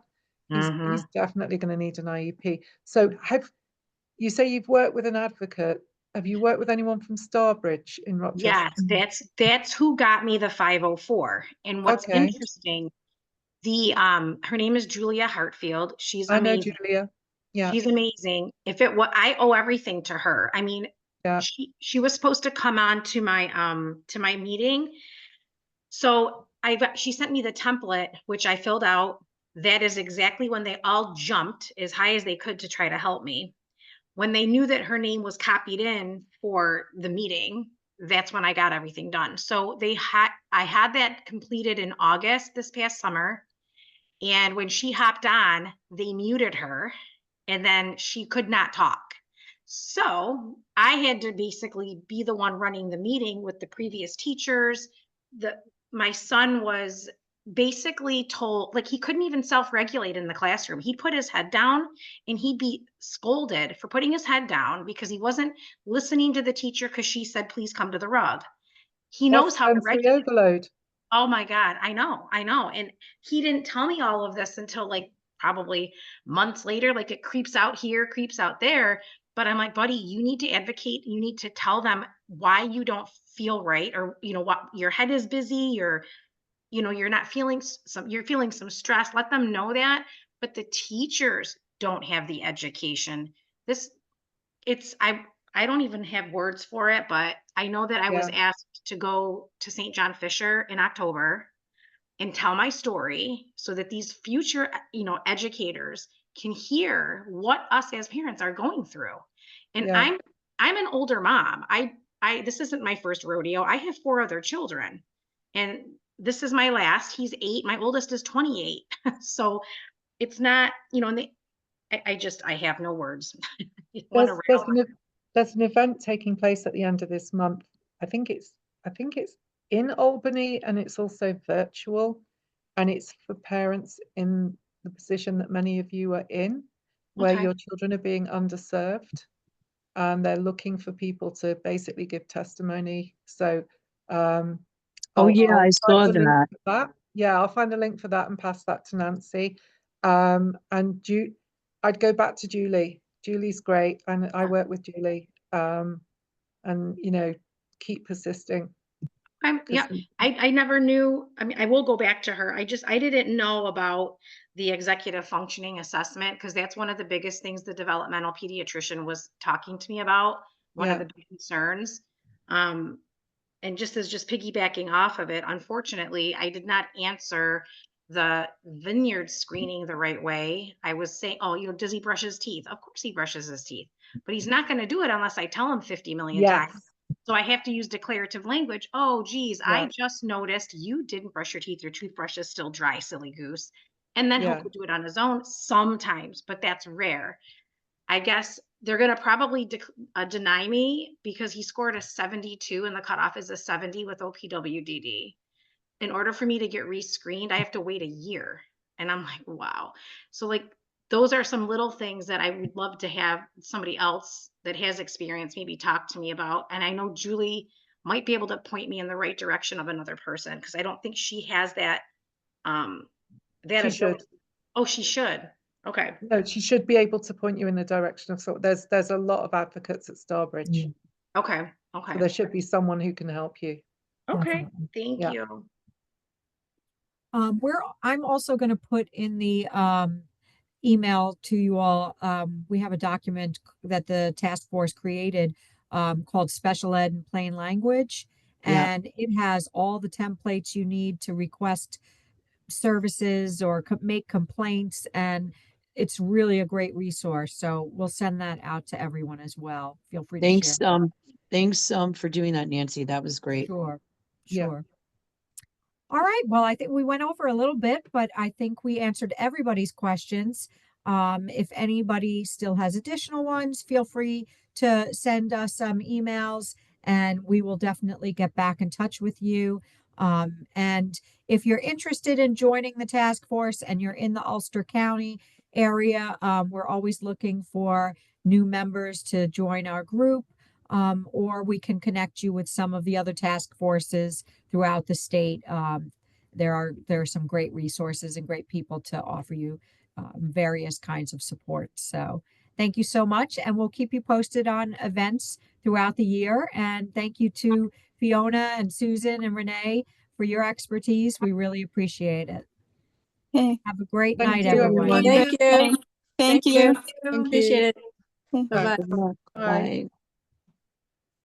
he's mhm. definitely going to need an IEP. So you say you've worked with an advocate. Have you worked with anyone from Starbridge in Rochester? Yes, that's who got me the 504. And what's Okay, interesting, her name is Julia Hartfield. She's I know amazing. Julia. Yeah, She's amazing. I owe everything to her. I mean, yeah. she was supposed to come on to my meeting. So she sent me the template, which I filled out. That is exactly when they all jumped as high as they could to try to help me. When they knew that her name was copied in for the meeting, that's when I got everything done. So I had that completed in August this past summer. And when she hopped on, they muted her, and then she could not talk. So I had to basically be the one running the meeting with the previous teachers. My son was basically told, like, he couldn't even self-regulate in the classroom. He'd put his head down and he'd be scolded for putting his head down because he wasn't listening to the teacher because she said, please come to the rug. He knows That's how to sensory regulate. overload. Oh my God, I know. And he didn't tell me all of this until like probably months later. Like, it creeps out here, creeps out there. But I'm like, buddy, you need to advocate. You need to tell them why you don't feel right, or, you know, what your head is busy, or, you know, you're not feeling you're feeling some stress. Let them know that. But the teachers don't have the education. I don't even have words for it, but I know that I was Yeah, asked to go to St. John Fisher in October and tell my story so that these future, you know, educators can hear what us as parents are going through. And yeah. I'm an older mom. This isn't my first rodeo. I have 4 other children, and this is my last. He's 8. My oldest is 28. So it's not, you know, and I have no words. I want to There's an event taking place at the end of this month. I think it's in Albany, and it's also virtual, and it's for parents in the position that many of you are in, where Okay. your children are being underserved, and they're looking for people to basically give testimony. So Oh, yeah, I I'll saw find the link that. for that. Yeah, I'll find the link for that and pass that to Nancy. And I'd go back to Julie. Julie's great, and I work with Julie. And you know, keep persisting. Yeah, 'cause I never knew. I mean, I will go back to her. I didn't know about the executive functioning assessment, because that's one of the biggest things the developmental pediatrician was talking to me about, one of yeah, the big concerns. And just piggybacking off of it, unfortunately, I did not answer the Vineyard screening the right way. I was saying, oh, you know, does he brush his teeth? Of course he brushes his teeth, but he's not going to do it unless I tell him 50 million times. yes, So I have to use declarative language. Oh, geez, yeah, I just noticed you didn't brush your teeth. Your toothbrush is still dry, silly goose. And then Yeah. he'll go do it on his own sometimes, but that's rare. I guess they're gonna probably deny me because he scored a 72 and the cutoff is a 70 with OPWDD. In order for me to get rescreened, I have to wait a year. And I'm like, wow. So like, those are some little things that I would love to have somebody else that has experience maybe talk to me about. And I know Julie might be able to point me in the right direction of another person, because I don't think she has that, that She should. ability. Oh, she should. Okay. No, she should be able to point you in the direction of there's a lot of advocates at Starbridge. Mm. Okay. So Okay. there should be someone who can help you. Okay. Definitely. Thank Yeah. you. I'm also going to put in the email to you all. We have a document that the task force created called Special Ed in Plain Language, Yeah. and it has all the templates you need to request services or make complaints, and it's really a great resource. So we'll send that out to everyone as well. Feel free to Thanks, share. thanks, for doing that, Nancy. That was great. Sure, Yeah. sure. All right, well, I think we went over a little bit, but I think we answered everybody's questions. If anybody still has additional ones, feel free to send us some emails and we will definitely get back in touch with you. And if you're interested in joining the task force and you're in the Ulster County area, we're always looking for new members to join our group. Or we can connect you with some of the other task forces throughout the state. There are some great resources and great people to offer you various kinds of support. So thank you so much, and we'll keep you posted on events throughout the year. And thank you to Fiona and Susan and Renee for your expertise. We really appreciate it. Okay. Have a great Thank night, you, everyone. everyone. Thank you. Thank you. Appreciate it. Okay. Bye-bye. Good luck. Bye. Bye.